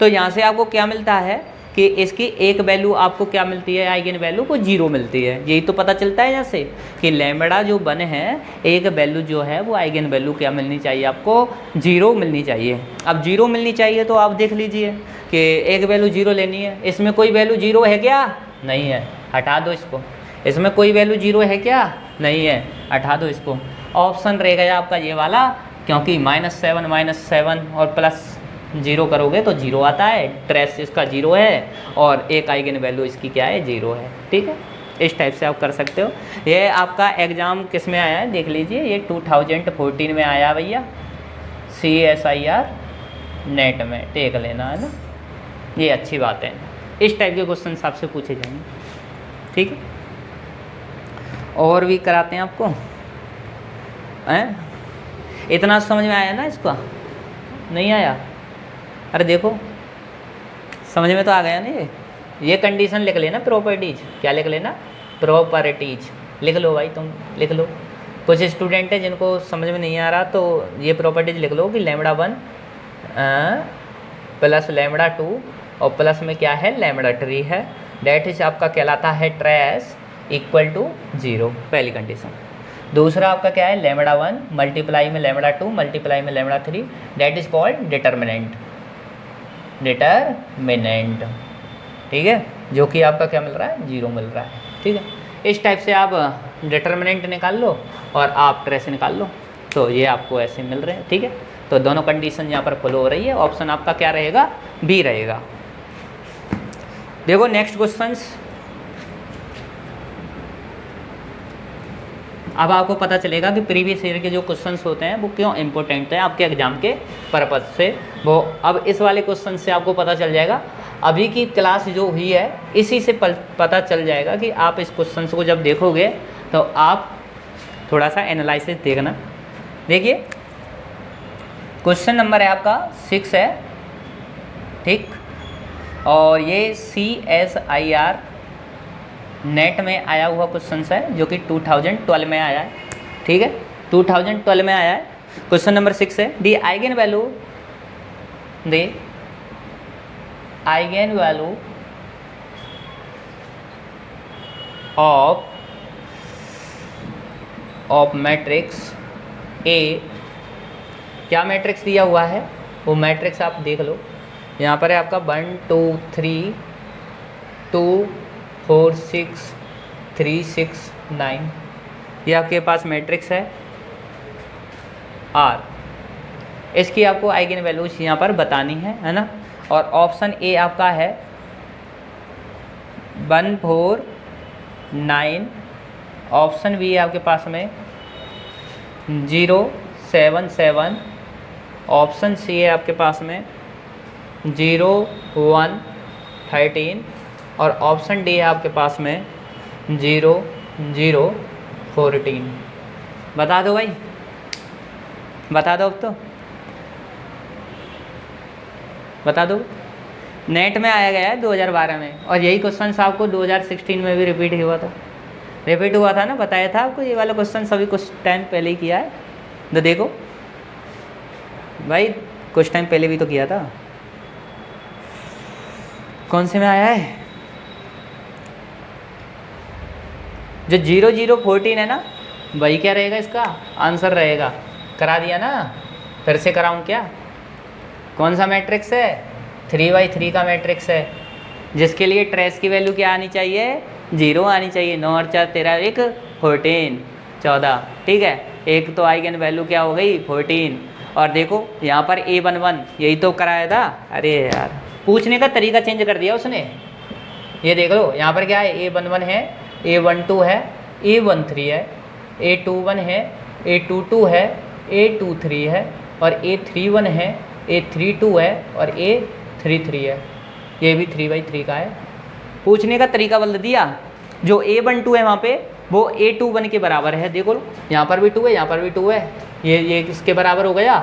तो यहाँ से आपको क्या मिलता है कि इसकी एक वैल्यू आपको क्या मिलती है, आइगन वैल्यू को 0 मिलती है। यही तो पता चलता है यहाँ से कि लैम्बडा जो बन है, एक वैल्यू जो है वो आइगन वैल्यू क्या मिलनी चाहिए, आपको 0 मिलनी चाहिए। अब 0 मिलनी चाहिए तो आप देख लीजिए कि एक वैल्यू 0 लेनी है, इसमें कोई वैल्यू 0 है क्या, नहीं है, हटा दो इसको। इसमें कोई वैल्यू 0 है क्या, नहीं है, हटा दो इसको। ऑप्शन रह गया आपका ये वाला, क्योंकि -7 और प्लस 0 करोगे तो 0 आता है, ट्रेस इसका 0 है, और एक आइगन वैल्यू इसकी क्या है, 0 है, ठीक है। इस टाइप से आप कर सकते हो। ये आपका एग्ज़ाम किस में आया है देख लीजिए, ये 2014 में आया भैया, CSIR नेट में, टेक लेना है ना, ये अच्छी बात है। इस टाइप के क्वेश्चन आपसे पूछे जाएंगे, ठीक है। और भी कराते हैं आपको, हैं, इतना समझ में आया ना, इसका नहीं आया, अरे देखो समझ में तो आ गया ना। ये कंडीशन लिख लेना, प्रॉपर्टीज, क्या लिख लेना, प्रॉपर्टीज लिख लो भाई, तुम लिख लो। कुछ स्टूडेंट है जिनको समझ में नहीं आ रहा तो ये प्रॉपर्टीज लिख लो कि λ1 प्लस λ2 और प्लस में क्या है, λ3 है, डेट इज आपका कहलाता है ट्रेस इक्वल टू 0, पहली कंडीशन। दूसरा आपका क्या है, λ1 मल्टीप्लाई में λ2 मल्टीप्लाई में λ3, डेट इज कॉल्ड डिटर्मिनेंट, ठीक है, जो कि आपका क्या मिल रहा है, 0 मिल रहा है, ठीक है। इस टाइप से आप डिटर्मिनेंट निकाल लो और आप ट्रेस निकाल लो, तो ये आपको ऐसे मिल रहे हैं, ठीक है। तो दोनों कंडीशन यहाँ पर फॉलो हो रही है, ऑप्शन आपका क्या रहेगा, बी रहेगा। देखो नेक्स्ट क्वेश्चंस, अब आपको पता चलेगा कि प्रीवियस ईयर के जो क्वेश्चंस होते हैं वो क्यों इंपॉर्टेंट है आपके एग्जाम के पर्पज़ से। वो अब इस वाले क्वेश्चन से आपको पता चल जाएगा, अभी की क्लास जो हुई है इसी से पता चल जाएगा कि आप इस क्वेश्चन को जब देखोगे तो आप थोड़ा सा एनालिसिस देखना। देखिए क्वेश्चन नंबर है आपका 6 है, ठीक, और ये CSIR नेट में आया हुआ क्वेश्चन है जो कि 2012 में आया है, ठीक है, 2012 में आया है। क्वेश्चन नंबर 6 है, the eigen value of matrix A, क्या मैट्रिक्स दिया हुआ है वो मैट्रिक्स आप देख लो। यहाँ पर है आपका 1 2 3 2 4 6 3 6 9, ये आपके पास मैट्रिक्स है R। इसकी आपको आइगन वैल्यूज यहाँ पर बतानी है ना। और ऑप्शन ए आपका है 1 4 9, ऑप्शन बी है आपके पास में 0 7 7, ऑप्शन सी है आपके पास में 0 1 13, और ऑप्शन डी है आपके पास में 0 0 14। बता दो भाई, बता दो अब तो, बता दो। नेट में आया गया है 2012 में, और यही क्वेश्चन आपको 2016 में भी रिपीट हुआ था ना, बताया था आपको। ये वाला क्वेश्चन सभी कुछ टाइम पहले ही किया है, तो देखो भाई कुछ टाइम पहले भी तो किया था। कौन से में आया है? जो 0 0 14 है ना, वही क्या रहेगा इसका आंसर रहेगा। करा दिया ना, फिर से कराऊं क्या? कौन सा मैट्रिक्स है? 3×3 का मैट्रिक्स है, जिसके लिए ट्रेस की वैल्यू क्या आनी चाहिए? 0 आनी चाहिए। 9 और 4 13 1 14 14, ठीक है। एक तो आइगन वैल्यू क्या हो गई? 14। और देखो यहाँ पर A11 यही तो कराया था। अरे यार, पूछने का तरीका चेंज कर दिया उसने। ये देख लो यहाँ पर क्या है? A11 है, A12 है, A13 है, A21 है, A22 है, A23 है, और A31 है, A32 है, और A33 है। ये भी 3×3 का है। पूछने का तरीका बदल दिया। जो A12 है वहाँ पे, वो A21 के बराबर है। देखो यहाँ पर भी 2 है, यहाँ पर भी 2 है, ये किसके बराबर हो गया?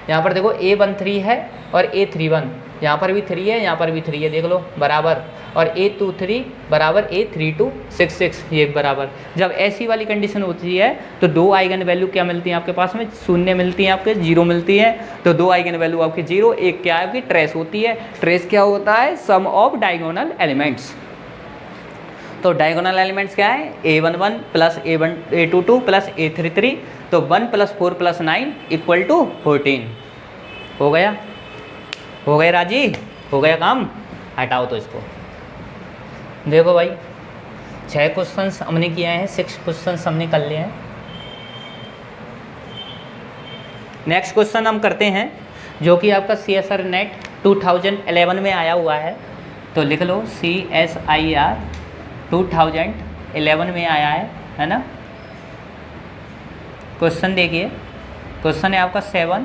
यहाँ पर देखो A13 है और A31, यहाँ पर भी 3 है, यहाँ पर भी 3 है, देख लो बराबर। और A23 बराबर A32 66, ये बराबर। जब ऐसी वाली कंडीशन होती है तो दो आइगन वैल्यू क्या मिलती हैं आपके पास में? शून्य मिलती हैं, आपके 0 मिलती है। तो दो आइगन वैल्यू आपकी 0, एक क्या है आपकी? ट्रेस होती है। ट्रेस क्या होता है? सम ऑफ डायगोनल एलिमेंट्स। तो डायगोनल एलिमेंट्स क्या है? A11 plus A22 plus A33, तो 1 + 4 + 9 = 14। हो गया? हो गए राजी? हो गया काम? हटाओ तो इसको। देखो भाई 6 क्वेश्चंस हमने किए हैं, 6 क्वेश्चंस हमने कर लिए हैं। नेक्स्ट क्वेश्चन हम करते हैं, जो कि आपका CSIR नेट 2011 में आया हुआ है। तो लिख लो CSIR 2011 में आया है ना। क्वेश्चन देखिए, क्वेश्चन है आपका 7,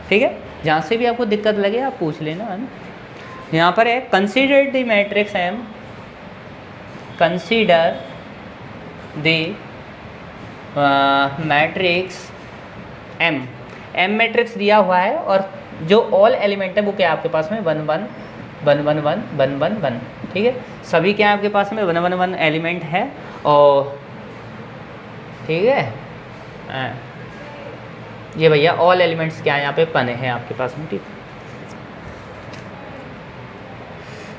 ठीक है। जहाँ से भी आपको दिक्कत लगे आप पूछ लेना, है ना। यहाँ पर है consider the matrix M, consider the matrix M। M matrix दिया हुआ है, और जो ऑल एलिमेंट है वो क्या है आपके पास में? 1 1 1 1 1 1 1 1, ठीक है। सभी क्या है आपके पास में? 1 1 1 एलिमेंट है, और ठीक है। ये भैया ऑल एलिमेंट्स क्या है यहाँ पे? पन है आपके पास में, ठीक।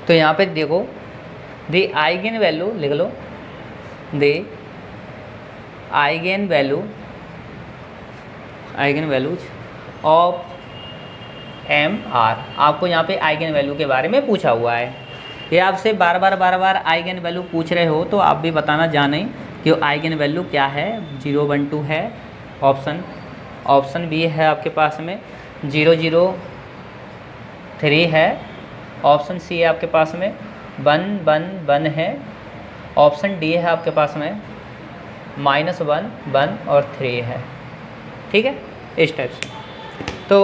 तो यहाँ पे देखो द आइगन वैल्यू लिख लो, the eigen values of M R। आपको यहाँ पे आइगन वैल्यू के बारे में पूछा हुआ है। ये आपसे बार बार आइगन वैल्यू पूछ रहे हो, तो आप भी बताना जाने कि आइगन वैल्यू क्या है। 0 1 2 है ऑप्शन बी है आपके पास में, 0 0 3 है, ऑप्शन सी है आपके पास में 1 1 1 है, ऑप्शन डी है आपके पास में -1 1 और 3 है, ठीक है। इस टाइप से तो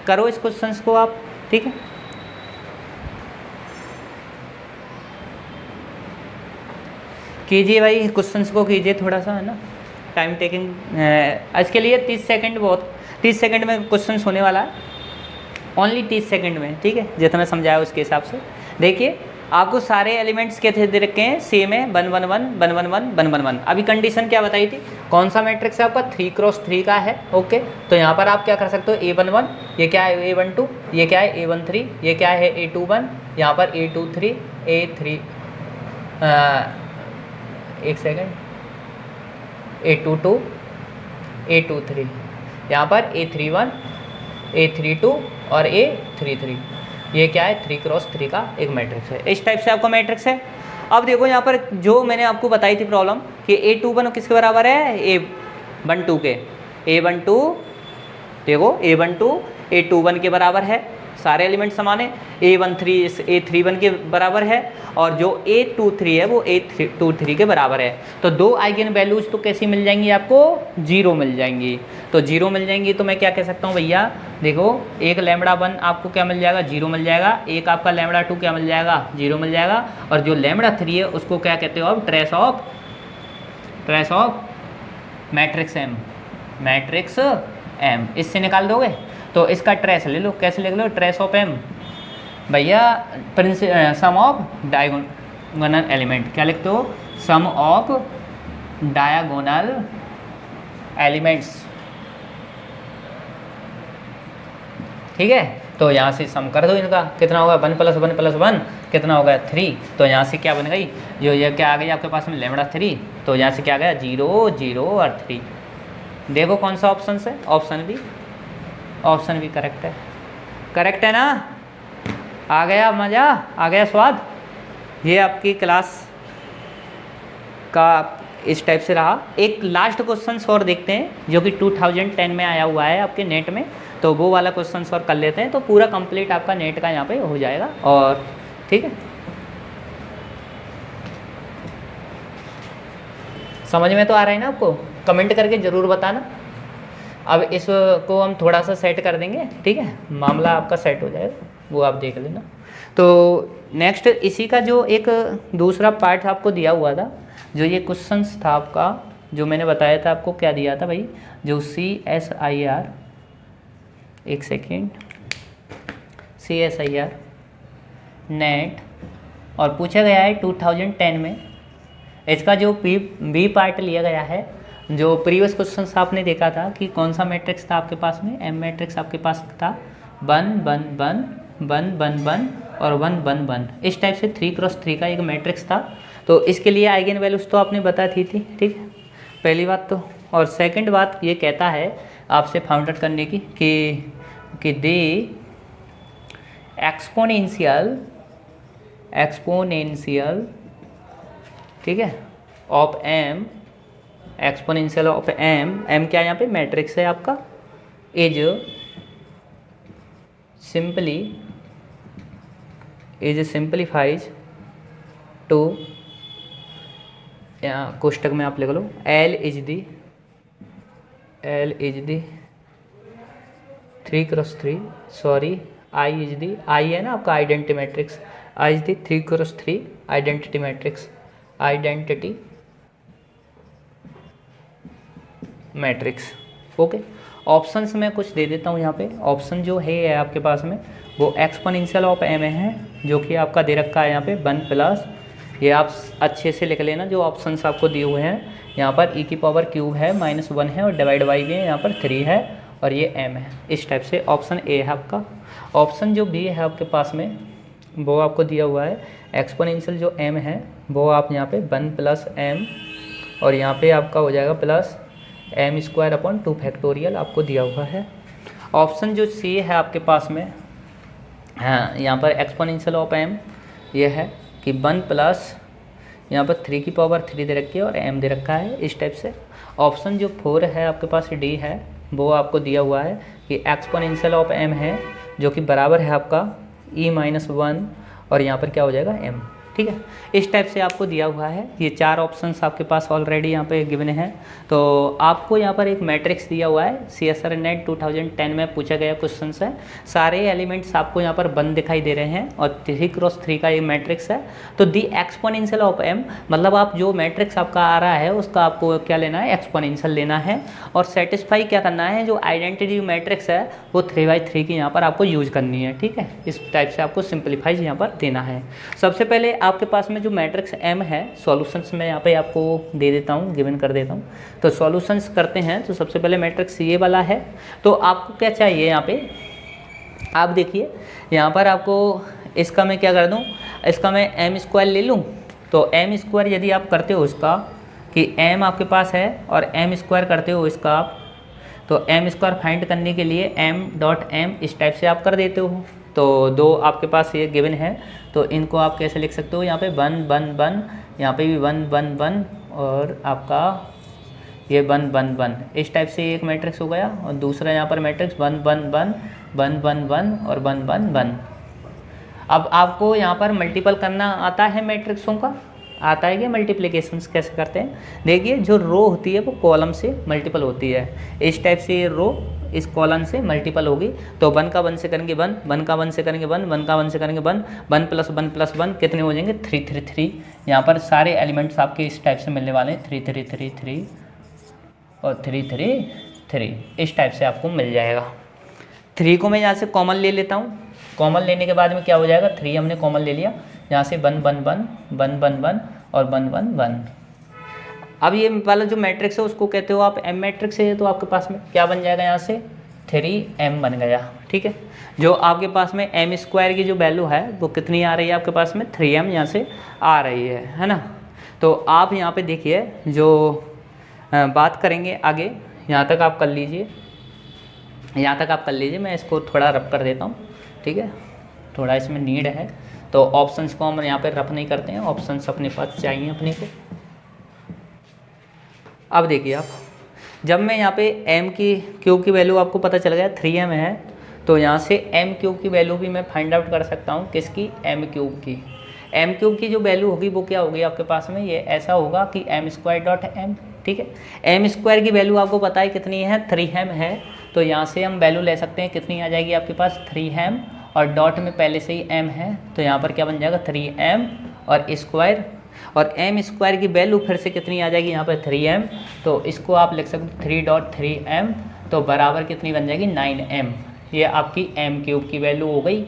करो इस क्वेश्चंस को आप, ठीक है। कीजिए भाई क्वेश्चंस को, कीजिए थोड़ा सा, है ना। टाइम टेकिंग इसके लिए 30 सेकंड बहुत, 30 सेकंड में क्वेश्चन होने वाला है, ओनली 30 सेकंड में, ठीक है। जितना समझाया उसके हिसाब से। देखिए आपको सारे एलिमेंट्स कैसे दे रखे हैं? सेम है, 1 1 1 1 1 1 1 1 1। अभी कंडीशन क्या बताई थी? कौन सा मैट्रिक्स है आपका? 3×3 का है, ओके। तो यहाँ पर आप क्या कर सकते हो? A11, ये क्या है? A12, ये क्या है? A13, ये क्या है? A21, यहाँ पर A23, A3 एक सेकेंड, A22, A23, यहाँ पर A31, A32 और A33। ये क्या है? 3×3 का एक मैट्रिक्स है। इस टाइप से आपका मैट्रिक्स है। अब देखो यहाँ पर जो मैंने आपको बताई थी प्रॉब्लम कि A21 किसके बराबर है? A12 के। A12 देखो A12 A21 के बराबर है, सारे एलिमेंट समान है। A13 A31 के बराबर है, और जो A23 है वो A23 के बराबर है। तो दो आइगन वैल्यूज तो कैसी मिल जाएंगी आपको? 0 मिल जाएंगी। तो 0 मिल जाएंगी तो मैं क्या कह सकता हूँ भैया? देखो एक λ1 आपको क्या मिल जाएगा? 0 मिल जाएगा। एक आपका λ2 क्या मिल जाएगा? 0 मिल जाएगा। और जो λ3 है उसको क्या कहते हो आप? Trace of matrix M, matrix M, इससे निकाल दोगे तो इसका ट्रेस ले लो, कैसे लिख लो, ट्रेस ऑफ एम भैया सम ऑफ डायगोनल एलिमेंट, क्या लिखते हो, सम ऑफ डायगोनल एलिमेंट्स, ठीक है। तो यहाँ से सम कर दो इनका, कितना होगा 1 + 1 + 1 कितना होगा 3, तो यहाँ से क्या बन गई, जो ये क्या आ गई आपके पास में λ3, तो यहाँ से क्या आ गया 0 0 और 3। देखो कौन सा ऑप्शन है, ऑप्शन भी करेक्ट है, करेक्ट है ना, आ गया मज़ा, आ गया स्वाद। ये आपकी क्लास का इस टाइप से रहा। एक लास्ट क्वेश्चन और देखते हैं जो कि 2010 में आया हुआ है आपके नेट में, तो वो वाला क्वेश्चन और कर लेते हैं, तो पूरा कंप्लीट आपका नेट का यहाँ पे हो जाएगा। और ठीक है, समझ में तो आ रहा है ना आपको, कमेंट करके ज़रूर बताना। अब इसको हम थोड़ा सा सेट कर देंगे, ठीक है, मामला आपका सेट हो जाएगा, वो आप देख लेना। तो नेक्स्ट इसी का जो एक दूसरा पार्ट आपको दिया हुआ था, जो ये क्वेश्चंस था आपका, जो मैंने बताया था आपको, क्या दिया था भाई, जो CSIR, एक सेकेंड, CSIR नेट, और पूछा गया है 2010 में, इसका जो बी पार्ट लिया गया है, जो प्रीवियस क्वेश्चंस आपने देखा था कि कौन सा मैट्रिक्स था आपके पास में, एम मैट्रिक्स आपके पास था 1 1 1 1 1 1 और 1 1 1, इस टाइप से 3x3 का एक मैट्रिक्स था। तो इसके लिए आइगन वैल्यूज तो आपने बता थी, ठीक है, पहली बात तो। और सेकंड बात ये कहता है आपसे फाउंड आउट करने की कि दे एक्सपोनेंशियल, ठीक है, of M, exponential of M क्या यहाँ पे मैट्रिक्स है आपका, इज सिंपलीफाइज टू, यहाँ कोष्टक में आप लिख लो, L is the 3x3, sorry I is the, I है ना आपका identity matrix, I is the 3x3 identity matrix, identity matrix, okay. Options में कुछ दे देता हूँ यहाँ पे, ऑप्शन जो है आपके पास में वो एक्सपोनेंशियल ऑफ एम है, जो कि आपका दे रखा है यहाँ पे 1+, ये आप अच्छे से लिख लेना जो ऑप्शंस आपको दिए हुए हैं, यहाँ पर e³ है, -1 है, और डिवाइड बाई भी है, यहाँ पर 3 है, और ये m है, इस टाइप से ऑप्शन ए है आपका। ऑप्शन जो बी है आपके पास में, वो आपको दिया हुआ है एक्सपोनेंशियल जो m है, वो आप यहाँ पे 1 + m, और यहाँ पे आपका हो जाएगा +m² / 2 आपको दिया हुआ है। ऑप्शन जो सी है आपके पास में, हाँ, यहाँ पर एक्सपोनेंशियल ऑफ m ये है कि 1+ यहाँ पर 3³ दे रखी है और m दे रखा है, इस टाइप से। ऑप्शन जो 4 है आपके पास डी है, वो आपको दिया हुआ है कि एक्सपोनेंशियल ऑफ m है, जो कि बराबर है आपका e-1, और यहाँ पर क्या हो जाएगा m, ठीक है, इस टाइप से आपको दिया हुआ है। ये 4 ऑप्शंस आपके पास ऑलरेडी यहाँ पे गिवन हैं। तो आपको यहाँ पर एक मैट्रिक्स दिया हुआ है, CSR नेट 2010 में पूछा गया क्वेश्चन है। सारे एलिमेंट्स आपको यहाँ पर 1 दिखाई दे रहे हैं, और 3x3 का ये मैट्रिक्स है। तो दी एक्सपोनेंशियल ऑफ m, मतलब आप जो मैट्रिक्स आपका आ रहा है उसका आपको क्या लेना है, एक्सपोनेंशियल लेना है, और सेटिस्फाई क्या करना है, जो आइडेंटिटी मैट्रिक्स है वो 3/3 की यहाँ पर आपको यूज करनी है, ठीक है। इस टाइप से आपको सिंप्लीफाइज यहाँ पर देना है। सबसे पहले आपके पास में जो मैट्रिक्स m है, सॉल्यूशंस में यहाँ पे आपको दे देता हूँ, गिवन कर देता हूँ। तो सॉल्यूशंस करते हैं, तो सबसे पहले मैट्रिक्स ये वाला है। तो आपको क्या चाहिए यहाँ पे, आप देखिए यहाँ पर आपको इसका मैं क्या कर दूँ, इसका मैं m² ले लूँ। तो m² यदि आप करते हो इसका कि m आपके पास है और m² करते हो इसका आप, तो m² फाइंड करने के लिए m.m इस टाइप से आप कर देते हो। तो 2 आपके पास ये गिवन है, तो इनको आप कैसे लिख सकते हो, यहाँ पे 1 1 1, यहाँ पे भी 1 1 1, और आपका ये 1 1 1, इस टाइप से एक मैट्रिक्स हो गया। और दूसरा यहाँ पर मैट्रिक्स 1 1 1 1 1 1 और 1 1 1। अब आपको यहाँ पर मल्टीपल करना आता है मैट्रिक्सों का, आता है कि मल्टीप्लिकेशंस कैसे करते हैं। देखिए जो रो होती है वो कॉलम से मल्टीपल होती है, इस टाइप से ये रो इस कॉलन से मल्टीपल होगी। तो 1 का 1 से करेंगे 1, 1 का 1 से करेंगे 1, 1 का 1 से करेंगे 1, 1 प्लस 1 प्लस 1 कितने हो जाएंगे 3 3 3। यहाँ पर सारे एलिमेंट्स आपके इस टाइप से मिलने वाले हैं 3 3 3 3 और 3 3 3, इस टाइप से आपको मिल जाएगा। 3 को मैं यहाँ से कॉमन ले लेता हूँ। कॉमन लेने के बाद में क्या हो जाएगा, 3 हमने कॉमन ले लिया, यहाँ से 1 1 1 1 1 1 और 1 1 1। अब ये वाला जो मैट्रिक्स है उसको कहते हो आप एम मैट्रिक्स है, तो आपके पास में क्या बन जाएगा, यहाँ से 3m बन गया। ठीक है, जो आपके पास में एम स्क्वायर की जो वैल्यू है वो कितनी आ रही है आपके पास में 3m यहाँ से आ रही है ना। तो आप यहाँ पे देखिए जो बात करेंगे आगे, यहाँ तक आप कर लीजिए, यहाँ तक आप कर लीजिए, मैं इसको थोड़ा रब कर देता हूँ। ठीक है, थोड़ा इसमें नीड है, तो ऑप्शंस को हम यहाँ पे रफ नहीं करते हैं, ऑप्शंस अपने पास चाहिए अपने को। अब देखिए आप, जब मैं यहाँ पे m की क्यूब की वैल्यू आपको पता चल गया 3m है, तो यहाँ से m क्यूब की वैल्यू भी मैं फाइंड आउट कर सकता हूँ, किसकी, m क्यूब की। m क्यूब की जो वैल्यू होगी वो क्या होगी आपके पास में, ये ऐसा होगा कि m स्क्वायर डॉट m। ठीक है, m स्क्वायर की वैल्यू आपको पता है कितनी है, 3m है, तो यहाँ से हम वैल्यू ले सकते हैं, कितनी आ जाएगी आपके पास 3m, और डॉट में पहले से ही m है, तो यहाँ पर क्या बन जाएगा 3m और स्क्वायर, और m स्क्वायर की वैल्यू फिर से कितनी आ जाएगी यहाँ पर 3m, तो इसको आप लिख सकते 3.3m, तो बराबर कितनी बन जाएगी 9m। ये आपकी m क्यूब की वैल्यू हो गई,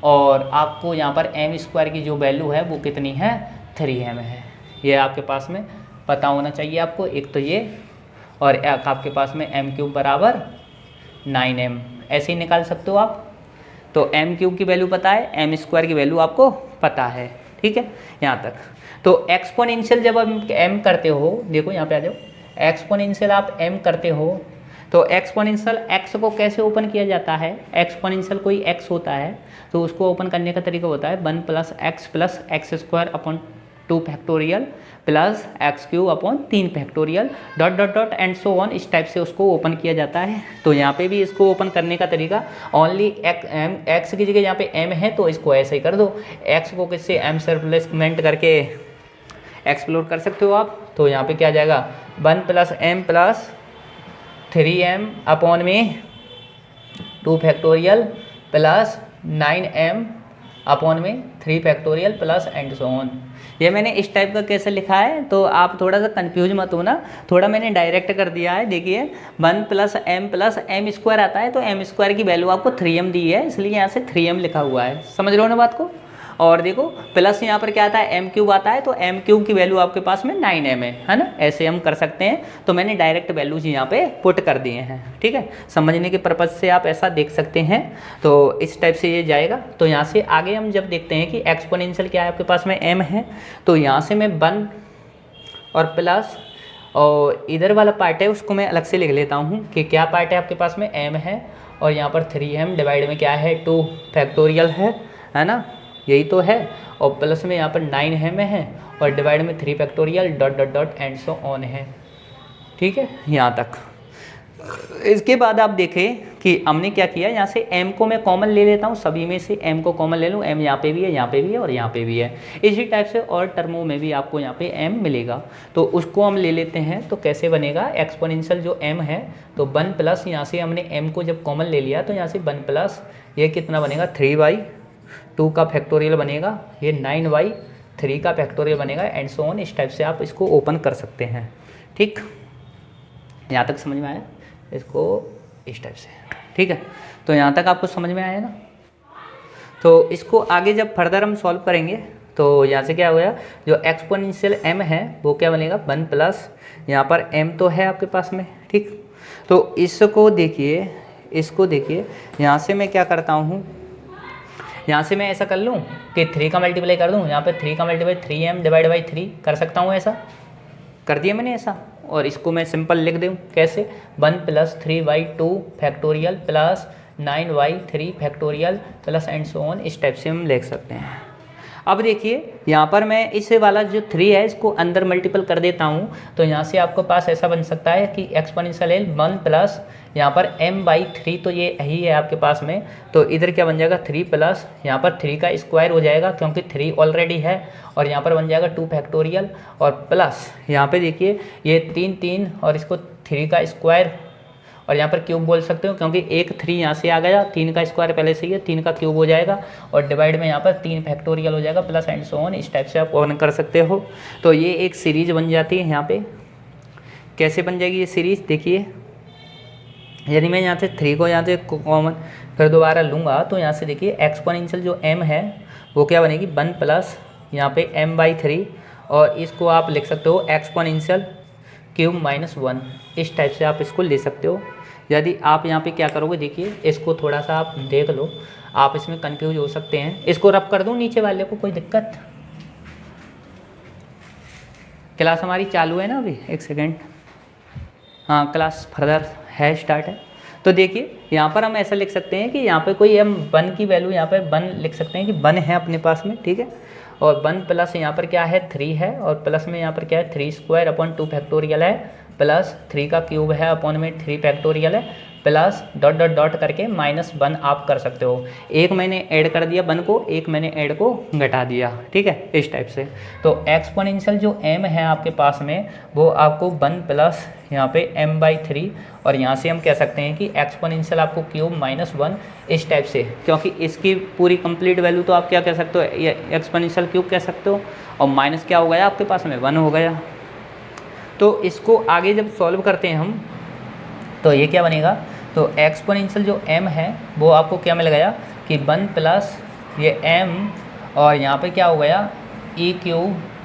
और आपको यहाँ पर m स्क्वायर की जो वैल्यू है वो कितनी है 3m है। ये आपके पास में पता होना चाहिए आपको, एक तो ये, और एक आपके पास में m क्यूब बराबर 9m, ऐसे ही निकाल सकते हो आप। तो m क्यूब की वैल्यू पता है, m स्क्वायर की वैल्यू आपको पता है। ठीक है, यहाँ तक। तो एक्सपोनेंशियल जब आप m करते हो, देखो यहाँ पे आ जाओ, एक्सपोनेंशियल आप m करते हो, तो एक्सपोनेंशियल x को कैसे ओपन किया जाता है, एक्सपोनेंशियल कोई x होता है तो उसको ओपन करने का तरीका होता है 1 plus x square upon 2 factorial plus x cube upon 3 factorial dot dot dot and so on, इस टाइप से उसको ओपन किया जाता है। तो यहाँ पे भी इसको ओपन करने का तरीका ओनली एक्स की जगह यहाँ पे m है तो इसको ऐसे ही कर दो, x को किससे m से रिप्लेसमेंट करके एक्सप्लोर कर सकते हो आप। तो यहाँ पे क्या आ जाएगा 1 plus m plus 3m upon में 2 फैक्टोरियल प्लस 9m अपॉन में 3 factorial plus and so on. ये मैंने इस टाइप का कैसे लिखा है तो आप थोड़ा सा कंफ्यूज मत होना, थोड़ा मैंने डायरेक्ट कर दिया है। देखिए 1 प्लस m स्क्वायर आता है, तो m स्क्वायर की वैल्यू आपको 3m दी है, इसलिए यहाँ से 3m लिखा हुआ है। समझ रहे हो ना बात को। और देखो प्लस यहाँ पर क्या आता है, m क्यूब आता है, तो m क्यूब की वैल्यू आपके पास में 9m है ना, ऐसे हम कर सकते हैं। तो मैंने डायरेक्ट वैल्यूज यहाँ पे पुट कर दिए हैं। ठीक है, समझने के पर्पज़ से आप ऐसा देख सकते हैं। तो इस टाइप से ये जाएगा। तो यहाँ से आगे हम जब देखते हैं कि एक्सपोनेंशियल क्या है आपके पास में m है, तो यहाँ से मैं 1 और प्लस और इधर वाला पार्ट है उसको मैं अलग से लिख लेता हूँ कि क्या पार्ट है आपके पास में m है, और यहाँ पर 3m डिवाइड में क्या है 2 फैक्टोरियल है ना, यही तो है, और प्लस में यहाँ पर 9m है, और डिवाइड में 3 factorial dot dot dot and so on है। ठीक है, यहाँ तक। इसके बाद आप देखें कि हमने क्या किया, यहाँ से m को मैं कॉमन ले लेता हूँ, सभी में से m को कॉमन ले लूँ, m यहाँ पे भी है, यहाँ पे भी है और यहाँ पे भी है। इसी टाइप से और टर्मों में भी आपको यहाँ पे m मिलेगा, तो उसको हम ले लेते हैं। तो कैसे बनेगा, एक्सपोनेंशियल जो m है, तो 1 प्लस यहाँ से हमने m को जब कॉमन ले लिया तो यहाँ से 1 प्लस ये कितना बनेगा 3/2 का फैक्टोरियल बनेगा, ये 9/3 का फैक्टोरियल बनेगा एंड सो ऑन। इस टाइप से आप इसको ओपन कर सकते हैं। ठीक, यहाँ तक समझ में आया, इसको इस टाइप से। ठीक है, तो यहाँ तक आपको समझ में आया ना। तो इसको आगे जब फर्दर हम सॉल्व करेंगे तो यहाँ से क्या होगा, जो एक्सपोनेंशियल m है वो क्या बनेगा 1 प्लस यहाँ पर m तो है आपके पास में। ठीक, तो इसको देखिए, इसको देखिए, यहाँ से मैं क्या करता हूँ, यहाँ से मैं ऐसा कर लूँ कि 3 का मल्टीप्लाई कर दूँ, यहाँ पे 3 का मल्टीप्लाई 3m डिवाइड बाई 3 कर सकता हूँ, ऐसा कर दिया मैंने ऐसा। और इसको मैं सिंपल लिख दूँ कैसे, 1 plus 3/2 factorial plus 9/3 factorial plus and so on, इस टाइप से हम लिख सकते हैं। अब देखिए यहाँ पर मैं इस वाला जो 3 है इसको अंदर मल्टीपल कर देता हूँ, तो यहाँ से आपके पास ऐसा बन सकता है कि एक्सपोनेंशियल 1 प्लस यहाँ पर m/3, तो ये यही है आपके पास में। तो इधर क्या बन जाएगा 3 प्लस यहाँ पर 3 का स्क्वायर हो जाएगा क्योंकि 3 ऑलरेडी है, और यहाँ पर बन जाएगा 2 फैक्टोरियल, और प्लस यहाँ पे देखिए ये 3 और इसको 3 का स्क्वायर, और यहाँ पर क्यूब बोल सकते हो क्योंकि एक 3 यहाँ से आ गया, 3 का स्क्वायर पहले से ही है, 3 का क्यूब हो जाएगा और डिवाइड में यहाँ पर 3 फैक्टोरियल हो जाएगा प्लस एंड सो ऑन। इस टाइप से आप ऑन कर सकते हो। तो ये एक सीरीज बन जाती है। यहाँ पे कैसे बन जाएगी ये सीरीज देखिए, यदि मैं यहाँ से 3 को यहाँ से कॉमन फिर दोबारा लूँगा तो यहाँ से देखिए एक्सपोनेंशियल जो m है वो क्या बनेगी 1 प्लस यहाँ पे m/3 और इसको आप लिख सकते हो एक्सपोनेंशियल क्यूब -1। इस टाइप से आप इसको ले सकते हो। यदि आप यहाँ पे क्या करोगे देखिए, इसको थोड़ा सा आप देख लो, आप इसमें कंफ्यूज हो सकते हैं। इसको रब कर दूँ नीचे वाले को, कोई दिक्कत? क्लास हमारी चालू है ना अभी, एक सेकेंड। हाँ क्लास फर्दर है, स्टार्ट है। तो देखिए यहाँ पर हम ऐसा लिख सकते हैं कि यहाँ पे कोई हम 1 की वैल्यू यहाँ पर 1 लिख सकते हैं कि 1 है अपने पास में, ठीक है। और 1 प्लस यहाँ पर क्या है 3 है और प्लस में यहाँ पर क्या है 3² 2 है प्लस 3 का क्यूब है अपॉन में 3 फैक्टोरियल है प्लस डॉट डॉट डॉट करके -1 आप कर सकते हो। एक मैंने ऐड कर दिया 1 को, एक मैंने ऐड को घटा दिया, ठीक है, इस टाइप से। तो एक्सपोनेंशियल जो m है आपके पास में वो आपको 1 प्लस यहाँ पे m/3 और यहाँ से हम कह सकते हैं कि एक्सपोनेंशियल आपको क्यूब -1 इस टाइप से, क्योंकि इसकी पूरी कंप्लीट वैल्यू तो आप क्या कह सकते हो, ये एक्सपोनेंशियल क्यूब कह सकते हो और माइनस क्या हो गया आपके पास में 1 हो गया। तो इसको आगे जब सॉल्व करते हैं हम तो ये क्या बनेगा, तो एक्सपोनेंशियल जो m है वो आपको क्या मिल गया कि 1 प्लस ये m और यहाँ पे क्या हो गया e³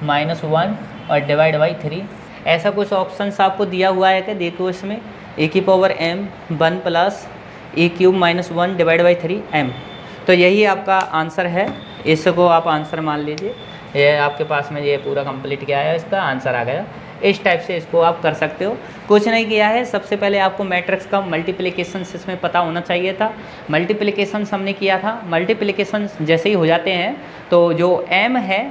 -1 और डिवाइड बाई 3। ऐसा कुछ ऑप्शंस आपको दिया हुआ है क्या, देखो इसमें e⁻m 1 plus e³ -1 divide by 3m। तो यही आपका आंसर है, इसको आप आंसर मान लीजिए। ये आपके पास में ये पूरा कंप्लीट किया है, इसका आंसर आ गया। इस टाइप से इसको आप कर सकते हो। कुछ नहीं किया है, सबसे पहले आपको मैट्रिक्स का मल्टीप्लिकेशन इसमें पता होना चाहिए था। मल्टीप्लिकेशन हमने किया था, मल्टीप्लिकेशन जैसे ही हो जाते हैं तो जो m है,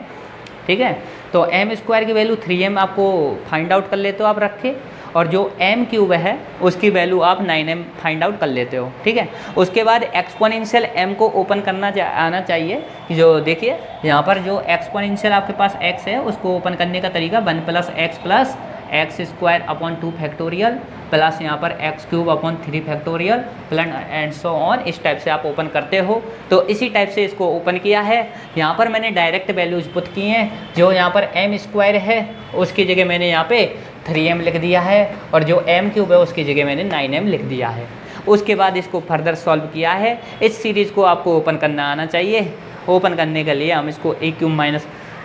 ठीक है, तो m² की वैल्यू 3m आपको फाइंड आउट कर लेते हो आप रख के, और जो m³ है उसकी वैल्यू आप 9m फाइंड आउट कर लेते हो, ठीक है। उसके बाद एक्सपोनेंशियल m को ओपन करना आना चाहिए। जो देखिए यहाँ पर जो एक्सपोनेंशियल आपके पास x है उसको ओपन करने का तरीका 1 plus x² upon 2 factorial plus यहाँ पर x³ upon 3 factorial plus and so on. इस टाइप से आप ओपन करते हो। तो इसी टाइप से इसको ओपन किया है। यहाँ पर मैंने डायरेक्ट वैल्यूज पुट की हैं। जो यहाँ पर m² है उसकी जगह मैंने यहाँ पे 3m लिख दिया है और जो m³ है उसकी जगह मैंने 9m लिख दिया है। उसके बाद इसको फर्दर सॉल्व किया है। इस सीरीज़ को आपको ओपन करना आना चाहिए। ओपन करने के लिए हम इसको e³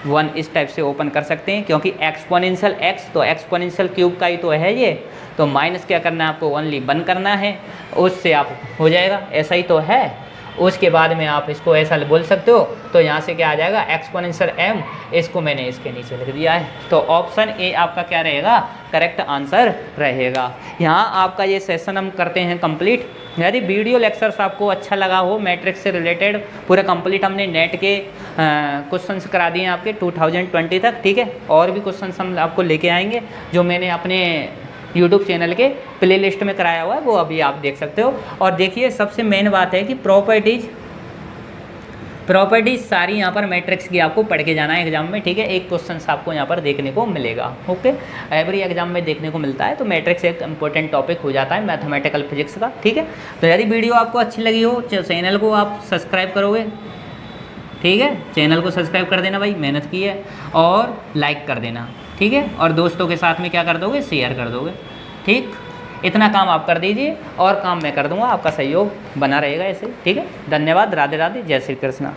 -1 इस टाइप से ओपन कर सकते हैं, क्योंकि एक्सपोनेंशियल x तो एक्सपोनेंशियल क्यूब का ही तो है ये, तो माइनस क्या करना है आपको, ओनली 1 करना है, उससे आप हो जाएगा। ऐसा ही तो है। उसके बाद में आप इसको ऐसा बोल सकते हो। तो यहाँ से क्या आ जाएगा एक्सपोनेंशियल m, इसको मैंने इसके नीचे लिख दिया है। तो ऑप्शन ए आपका क्या रहेगा, करेक्ट आंसर रहेगा। यहाँ आपका ये सेशन हम करते हैं कंप्लीट। यदि वीडियो लेक्चर्स आपको अच्छा लगा हो, मैट्रिक्स से रिलेटेड पूरा कंप्लीट हमने नेट के क्वेश्चंस करा दिए हैं आपके 2020 तक, ठीक है। और भी क्वेश्चंस हम आपको लेके आएंगे जो मैंने अपने यूट्यूब चैनल के प्लेलिस्ट में कराया हुआ है, वो अभी आप देख सकते हो। और देखिए सबसे मेन बात है कि प्रॉपर्टीज सारी यहाँ पर मैट्रिक्स की आपको पढ़ के जाना है एग्जाम में, ठीक है। एक क्वेश्चन आपको यहाँ पर देखने को मिलेगा, ओके। एवरी एग्जाम में देखने को मिलता है। तो मैट्रिक्स एक इंपॉर्टेंट टॉपिक हो जाता है मैथमेटिकल फिजिक्स का, ठीक है। तो यदि वीडियो आपको अच्छी लगी हो, चैनल को आप सब्सक्राइब करोगे, ठीक है। चैनल को सब्सक्राइब कर देना भाई, मेहनत की है, और लाइक कर देना, ठीक है। और दोस्तों के साथ में क्या कर दोगे, शेयर कर दोगे, ठीक। इतना काम आप कर दीजिए और काम मैं कर दूंगा, आपका सहयोग बना रहेगा ऐसे, ठीक है। धन्यवाद, राधे राधे, जय श्री कृष्णा।